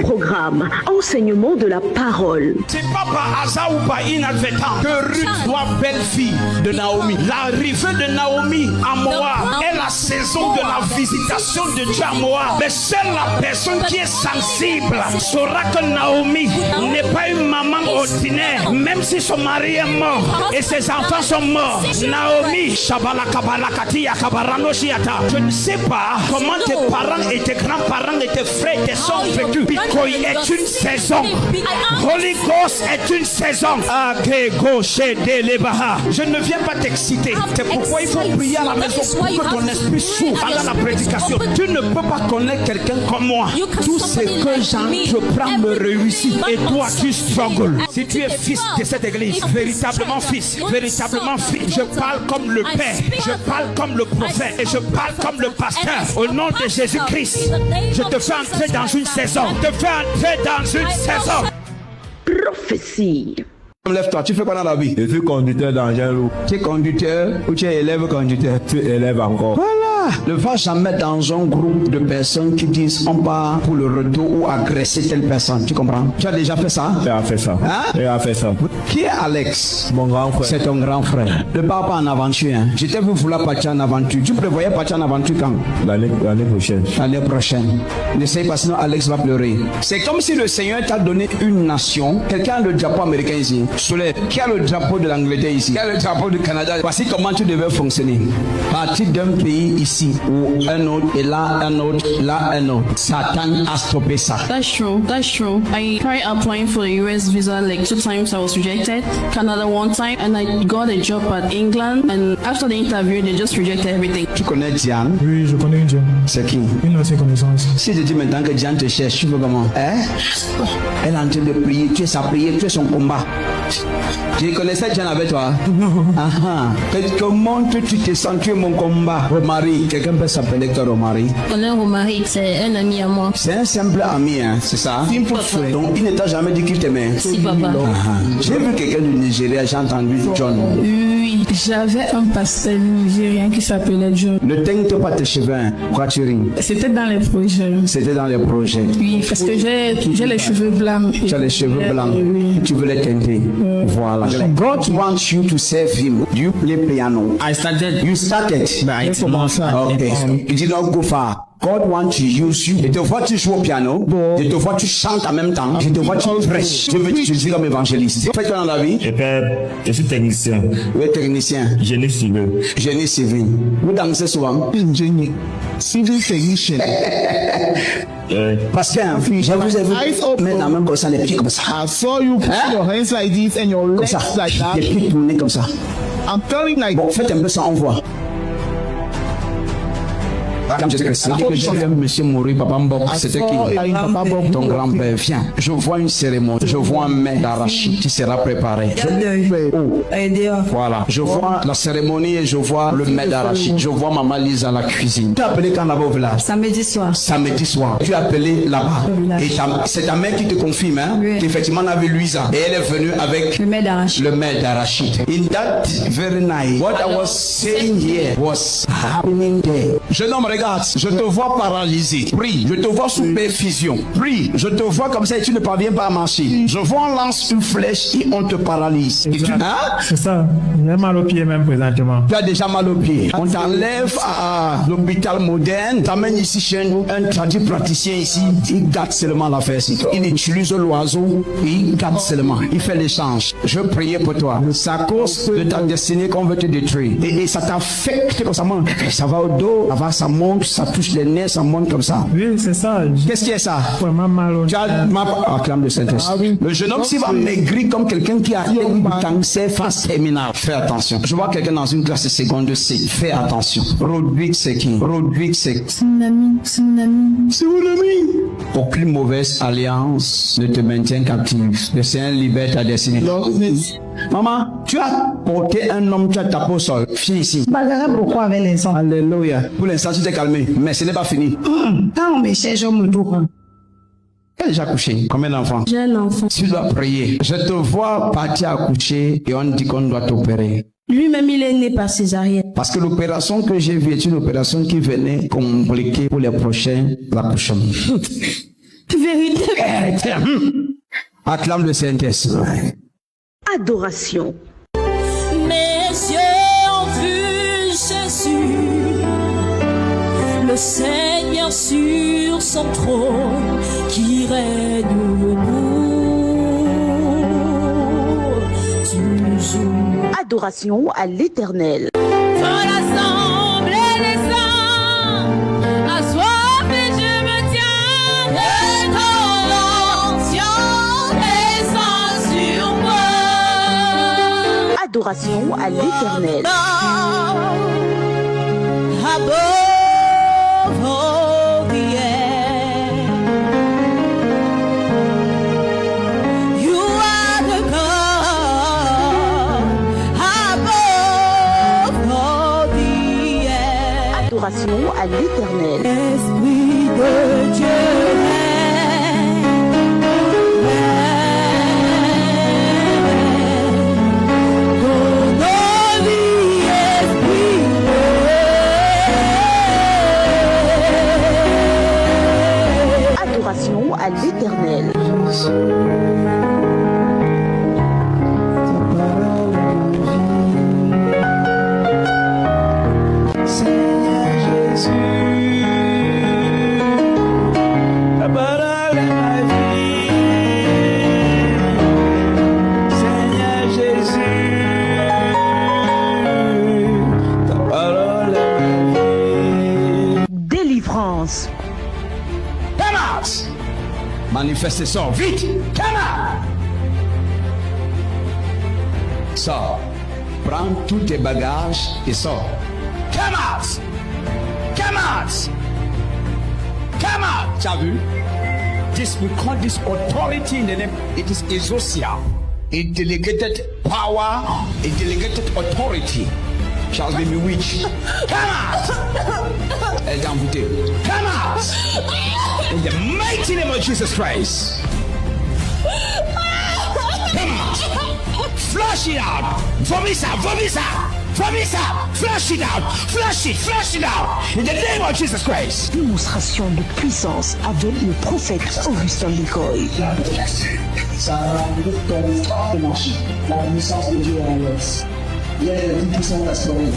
Programme enseignement de la parole. C'est pas par hasard ou par inadvertance que Ruth soit belle-fille de Naomi. L'arrivée de Naomi à Moab est la saison de la visitation de Dieu à Moab. Mais seule la personne qui est sensible saura que Naomi n'est pas une maman ordinaire, même si son mari est mort et ses enfants sont morts. Naomi, je ne sais pas comment tes parents et tes grands-parents et tes frères et tes soeurs ont vécu. Bitcoin est une saison. Holy Ghost est une saison. Je ne viens pas t'exciter. C'est pourquoi il faut prier à la maison pour que ton esprit s'ouvre pendant la prédication. Tu ne peux pas connaître quelqu'un comme moi. Tout ce que j'entreprends me réussit. Et toi, tu struggles. Si tu es fils de cette église, véritablement fils, je parle comme le Père, je parle comme le prophète et je parle comme le pasteur. Au nom de Jésus-Christ, je te fais entrer dans une saison. Je te fais entrer dans une saison. Prophétie. Lève-toi, tu fais quoi dans la vie? Je suis conducteur d'engin lourd. Tu es conducteur ou tu es élève conducteur? Tu es élève encore. Voilà. Ne va jamais dans un groupe de personnes qui disent on part pour le retour ou agresser telle personne. Tu comprends? Tu as déjà fait ça? Tu as fait ça. Hein? Tu as fait ça. Qui est Alex? Mon grand frère. C'est ton grand frère. Ne pars pas en aventure. Hein. Je t'ai vu vouloir partir en aventure. Tu prévoyais partir en aventure quand? L'année prochaine. L'année prochaine. N'essaye pas, sinon Alex va pleurer. C'est comme si le Seigneur t'a donné une nation. Quelqu'un a le drapeau américain ici. Soleil. Qui a le drapeau de l'Angleterre ici? Qui a le drapeau du Canada? Voici comment tu devais fonctionner. Partir d'un pays ici ou un autre et là un autre, là un autre. Satan a stoppé ça. That's true. I tried applying for the US visa like 2 times. I was rejected. Canada 1 time, and I got a job at England. And after the interview, they just rejected everything. Tu connais Diane? Oui, je connais une Diane. C'est qui? Une ancienne connaissance. Si je dis maintenant que Diane te cherche, tu veux comment? Hein? Elle est en train de prier. Tu es sa prière, tu es son combat. Tu connaissais Diane avec toi? Non. Comment tu te sens? Tu es mon combat. Romary, quelqu'un peut s'appeler toi Romary? Je connais Romary, c'est un ami à moi. C'est un simple ami, hein, c'est ça? Donc il ne t'a jamais dit qu'il t'aimait? Si, papa. J'ai vu quelqu'un du Nigeria, j'ai entendu John. Oui, j'avais un pasteur nigérien qui s'appelait John. Ne teigne pas tes cheveux, hein. Pourquoi tu ris? C'était dans les projets. C'était dans les projets. Oui, parce que j'ai les cheveux blancs. Tu as les cheveux blancs. Oui. Tu veux les teinter. Voilà. God wants you to serve him. You play piano. I started. You started. But it's not. Okay. You did not go far. God wants to use you. Je te vois tu joues au piano. Je te vois tu chantes en même temps. Je te vois tu prêches. Je veux que tu sois comme évangéliste. Fais quoi dans la vie? Je suis technicien. Oui, technicien. Génie civil. Génie civil. Vous dansez souvent? Génie. Civil technician. Parce que je vous ai vu mettre la main comme ça, les pieds comme ça. I saw you put your hands like this and your legs like that. Les pieds tournés comme ça. I'm telling like. Bon, faites un peu ça, on voit. Comme je que j'ai vu monsieur mourir, Papa Mbok, c'était qui? Ton grand-père. Viens, je vois une cérémonie, je vois un mets d'arachide qui sera préparé. Voilà, je vois la cérémonie et je vois le mets d'arachide. Je vois Maman Lise à la cuisine. Tu as appelé quand là-bas au village? Samedi soir. Samedi soir. Tu as appelé là-bas. Et c'est ta mère qui te confirme, hein? Oui. Qu'effectivement, on avait Louisa. Et elle est venue avec le mets d'arachide. In that very night, what I was saying here was happening there. Je nommerai Regarde, je te vois paralysé. Prie, je te vois sous perfusion. Prie, je te vois comme ça et tu ne parviens pas à marcher. Je vois on lance une flèche et on te paralyse. Et tu... Hein? C'est ça. J'ai mal au pied même présentement. Tu as déjà mal au pied. On t'enlève à l'hôpital moderne, t'amènes ici chez nous, un traduit praticien ici, il garde seulement l'affaire. Il utilise l'oiseau et il garde seulement. Il fait l'échange. Je priais pour toi. C'est à cause de ta destinée qu'on veut te détruire. Et ça t'affecte comme ça. Ça va au dos, ça monte, ça touche les nerfs, ça monte comme ça. Oui, c'est ça. Qu'est-ce qui est ça? Vraiment mal au Tu as acclame le Saint-Esprit. Ah, oui. Le jeune homme s'il va maigrir comme quelqu'un qui a un cancer phase terminale. Fais attention. Je vois quelqu'un dans une classe de seconde C. Fais attention. Rodrigue c'est qui? Rodrigue c'est... C'est mon ami. C'est mon ami. C'est mon ami. Aucune mauvaise alliance ne te maintient captif. Le Seigneur libère ta destinée. Maman, tu as porté un homme, tu as tapé au sol. Viens ici. Pourquoi avec les enfants? Alléluia. Pour l'instant, tu t'es calmé, mais ce n'est pas fini. Quand on me cherche, on me trouve. Tu as déjà couché? Combien d'enfants? J'ai un enfant. Tu dois prier. Je te vois partir à coucher et on dit qu'on doit t'opérer. Lui-même, il est né par césarienne. Parce que l'opération que j'ai vue est une opération qui venait compliquer pour les prochains accouchements. Vérité. Acclame le Saint-Esprit. Adoration. Mes yeux ont vu Jésus, le Seigneur sur son trône, qui règne debout toujours. Adoration à l'Éternel. Dans l'assemblée des saints, assoiffé je me tiens, et ton onction descend sur moi. Adoration à l'Éternel. Above all the air, you are the God. Above all the air, Adoration à l'Éternel. Esprit de Dieu. Adoration à l'Éternel. Seigneur Jésus, ta parole est ma vie. Seigneur Jésus, ta parole est ma vie. Délivrance. Manifestez ça, vite! Come out! Sors. Prends tous tes bagages et sors. Come out! Come out! Come out! Tu as vu? This, we call this authority in the name. It is exousia. A delegated power, a delegated authority. Shall be bewitched. Come out! Elle est envoûtée. Come out! In the mighty name of Jesus Christ. Come out! Flush it out! Vomit ça! Vomit ça! Vomit ça! Flush it out! Flush it! Flush it out! In the name of Jesus Christ. Démonstration de puissance avec le prophète Augustin Bicoy. Ça a de marcher. La puissance de Dieu en l'os. Il y a une puissance à ce moment.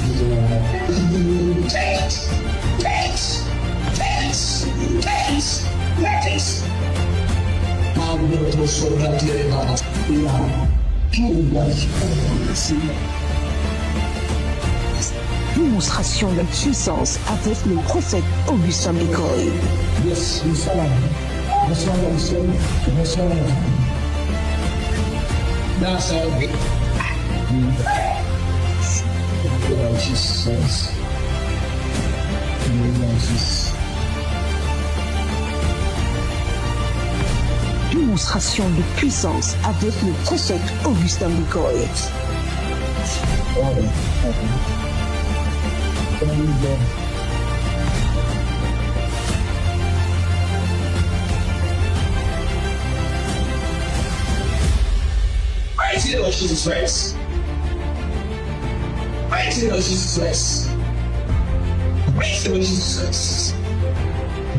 Démonstration de puissance avec le prophète Augustin Bicoy. Yes, nous sommes là. Bonsoir, bonsoir. Bonsoir. That's all. Jesus. Démonstration de puissance avec le prophète Augustin Bicoy. Mighty Lord Jesus Christ. Mighty Lord Jesus Christ. Mighty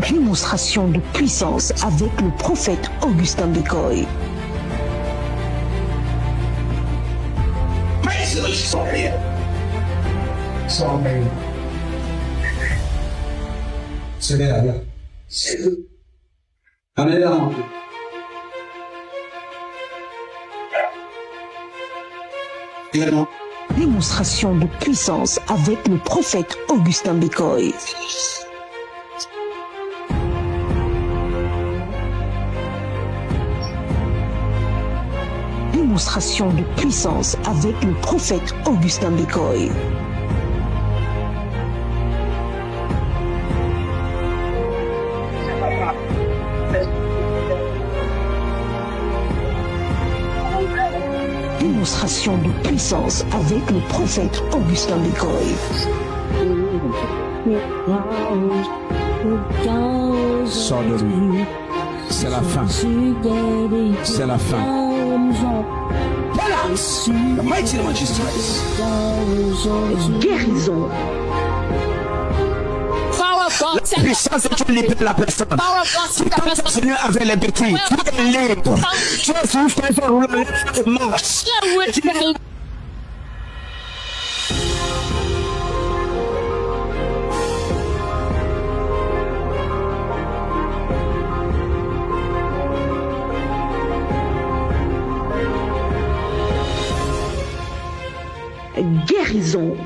Démonstration de puissance avec le prophète Augustin Bécoy. Démonstration de puissance avec le prophète Augustin Bécoy. Démonstration de puissance avec le prophète Augustin Bécoy. Démonstration de puissance avec le prophète Augustin Bécoy. Sors de lui. C'est la fin. C'est la fin. The mighty name of Jesus Christ. Guérison. La puissance de Dieu libère la personne. Si tu es venu avec les béquilles, tu es libre. Tu es venu faire rouler la marche. Guérison.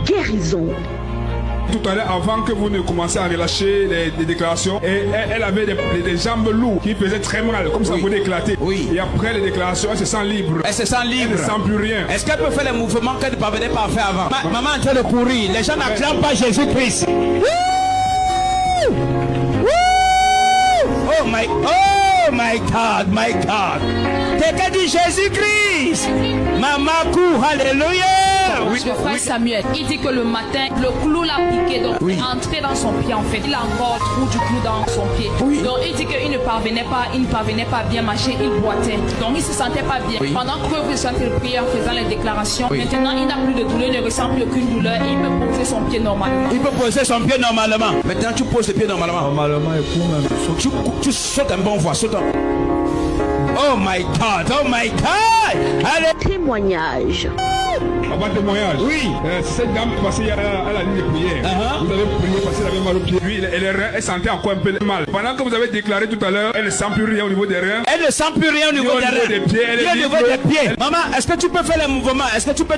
Guérison. Tout à l'heure, avant que vous ne commenciez à relâcher les déclarations, et elle avait des jambes lourdes qui faisaient très mal, comme ça, vous éclater. Oui. Et après les déclarations, elle se sent libre. Elle se sent libre. Elle ne sent plus rien. Est-ce qu'elle peut faire les mouvements qu'elle ne parvenait pas à faire avant? Maman est en train de courir. Les gens n'acclament pas Jésus-Christ. Oh my God, my God. Quelqu'un dit Jésus-Christ. Maman court, alléluia. Oui, le frère Samuel, il dit que le matin, le clou l'a piqué, donc entré dans son pied en fait. Il a encore le trou du clou dans son pied. Donc il dit qu'il ne parvenait pas à bien marcher, il boitait. Donc il se sentait pas bien. Pendant que vous sentez le prière en faisant les déclarations, maintenant il n'a plus de douleur, il ne ressent plus aucune douleur, il peut poser son pied normalement. Il peut poser son pied normalement. Maintenant tu poses le pied normalement. Normalement, et pour même. Tu sautes un bon voie, saute un... Oh my God, oh my God. Allez. Témoignage. Avant témoignage. Oui. Cette dame passée à la ligne de prière. Vous avez prié parce qu'elle avait mal au pied. Lui, elle sentait encore un peu mal. Pendant que vous avez déclaré tout à l'heure, elle ne sent plus rien au niveau des reins. Elle ne sent plus rien au niveau des reins. Des pieds, elle est libre. Des pieds. Maman, est-ce que tu peux faire les mouvements? Est-ce que tu peux...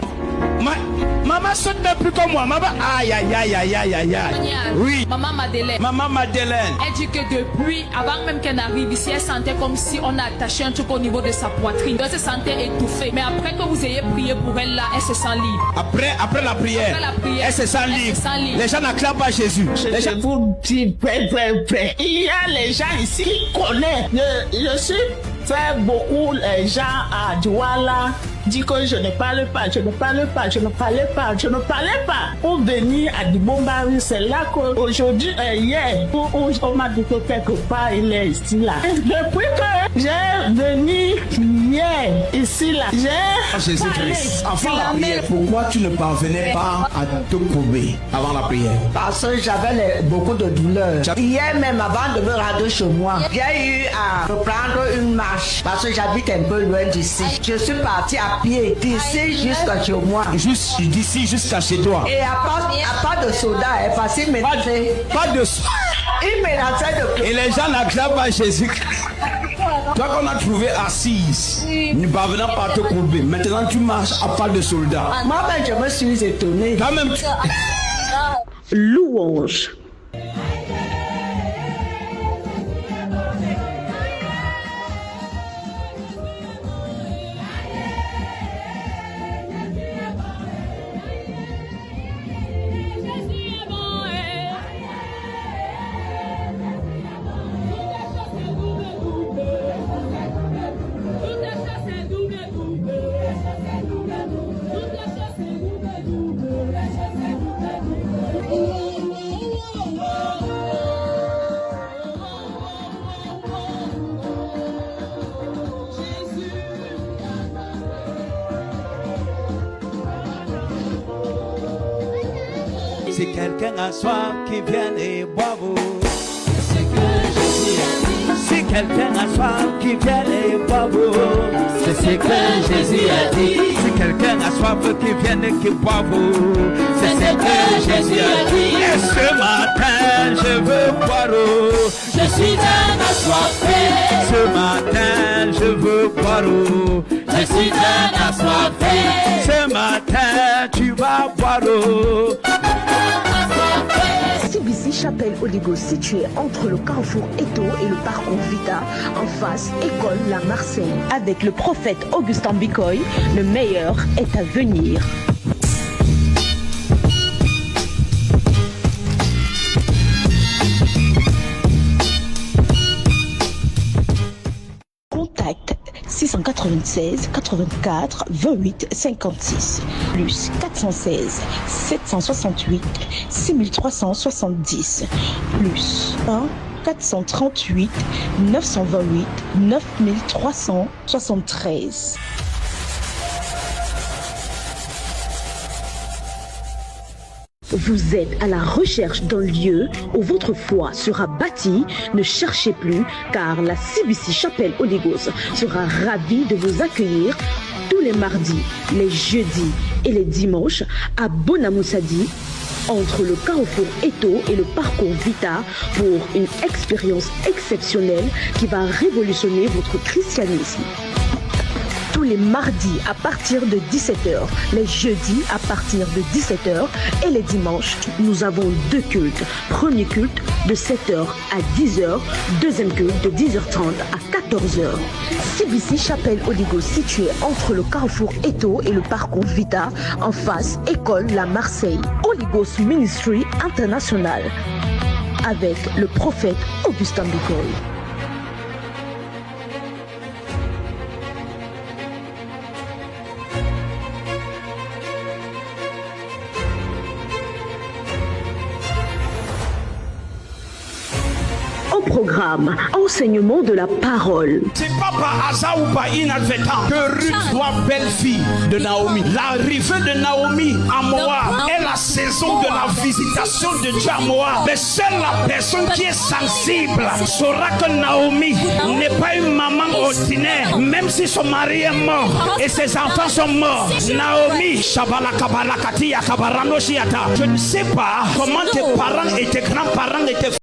Maman saute un peu comme moi. Maman, aïe, aïe, aïe, aïe, aïe, aïe, aïe. Oui. Maman Madeleine. Maman Madeleine. Elle dit que depuis, avant même qu'elle n'arrive ici, elle sentait comme si on a attaché un truc au niveau de sa poitrine. Elle se sentait étouffée. Mais après que vous ayez prié pour elle là, elle se sent libre. Après la prière, elle se sent libre. Les gens n'acclament pas Jésus. Je vous dis, il y a les gens ici qui connaissent. Je suis fait beaucoup les gens à Douala. Dit que je ne parle pas. Pour venir à Dibombari, c'est là qu'aujourd'hui, hier, on m'a dit que quelque part, il est ici là. Depuis que j'ai venu hier, ici là, j'ai Jésus-Christ. Avant la prière, pourquoi tu ne parvenais pas à te courber avant la prière? Parce que j'avais beaucoup de douleurs. Hier même, avant de me rendre chez moi, j'ai eu à reprendre une marche parce que j'habite un peu loin d'ici. Je suis partie à pied d'ici jusqu'à chez moi. Juste d'ici jusqu'à chez toi. Et à part de soda, parce qu'il menaçait. Pas de il menaçait de... Et les gens n'acclament pas Jésus. Toi qu'on a trouvé assise, ne parvenant pas à te courber. Maintenant tu marches à pas de soldats. Moi-même, je me suis étonné. Quand même. Louange. Si quelqu'un a soif, qui vienne et boive. Si quelqu'un a soif, qui vienne et boive. C'est ce que Jésus a dit. Si quelqu'un a soif, qui vienne et qui boive. C'est ce que Jésus a dit. Et ce matin, je veux boire. Je suis un assoiffé. Ce matin, je veux boire. Je suis un assoiffé. Ce matin, tu vas boire. CBC Chapelle Holy Ghost, situé entre le carrefour Eto et le parcours Vita, en face École La Marseille. Avec le prophète Augustin Bicoy, le meilleur est à venir. Contact 696 84 28 56 plus 416 768 6370 plus 1 438 928 9373. Vous êtes à la recherche d'un lieu où votre foi sera bâtie. Ne cherchez plus, car la CBC Chapelle Holy Ghost sera ravie de vous accueillir tous les mardis, les jeudis et les dimanches à Bonamoussadi, entre le carrefour Eto et le parcours Vita, pour une expérience exceptionnelle qui va révolutionner votre christianisme. Tous les mardis à partir de 17h, les jeudis à partir de 17h et les dimanches, nous avons deux cultes. Premier culte de 7h à 10h, deuxième culte de 10h30 à 14h. CBC Chapelle Holy Ghost, situé entre le carrefour Eto et le parcours Vita, en face École La Marseille. Holy Ghost Ministry International, avec le prophète Augustin Bicoy. Programme enseignement de la parole. C'est pas par hasard ou par inadvertance que Ruth soit belle-fille de Naomi. L'arrivée de Naomi à Moab est la saison de la visitation de Dieu à Moab. Mais seule la personne qui est sensible saura que Naomi n'est pas une maman ordinaire, même si son mari est mort et ses enfants sont morts. Naomi, je ne sais pas comment tes parents et tes grands-parents étaient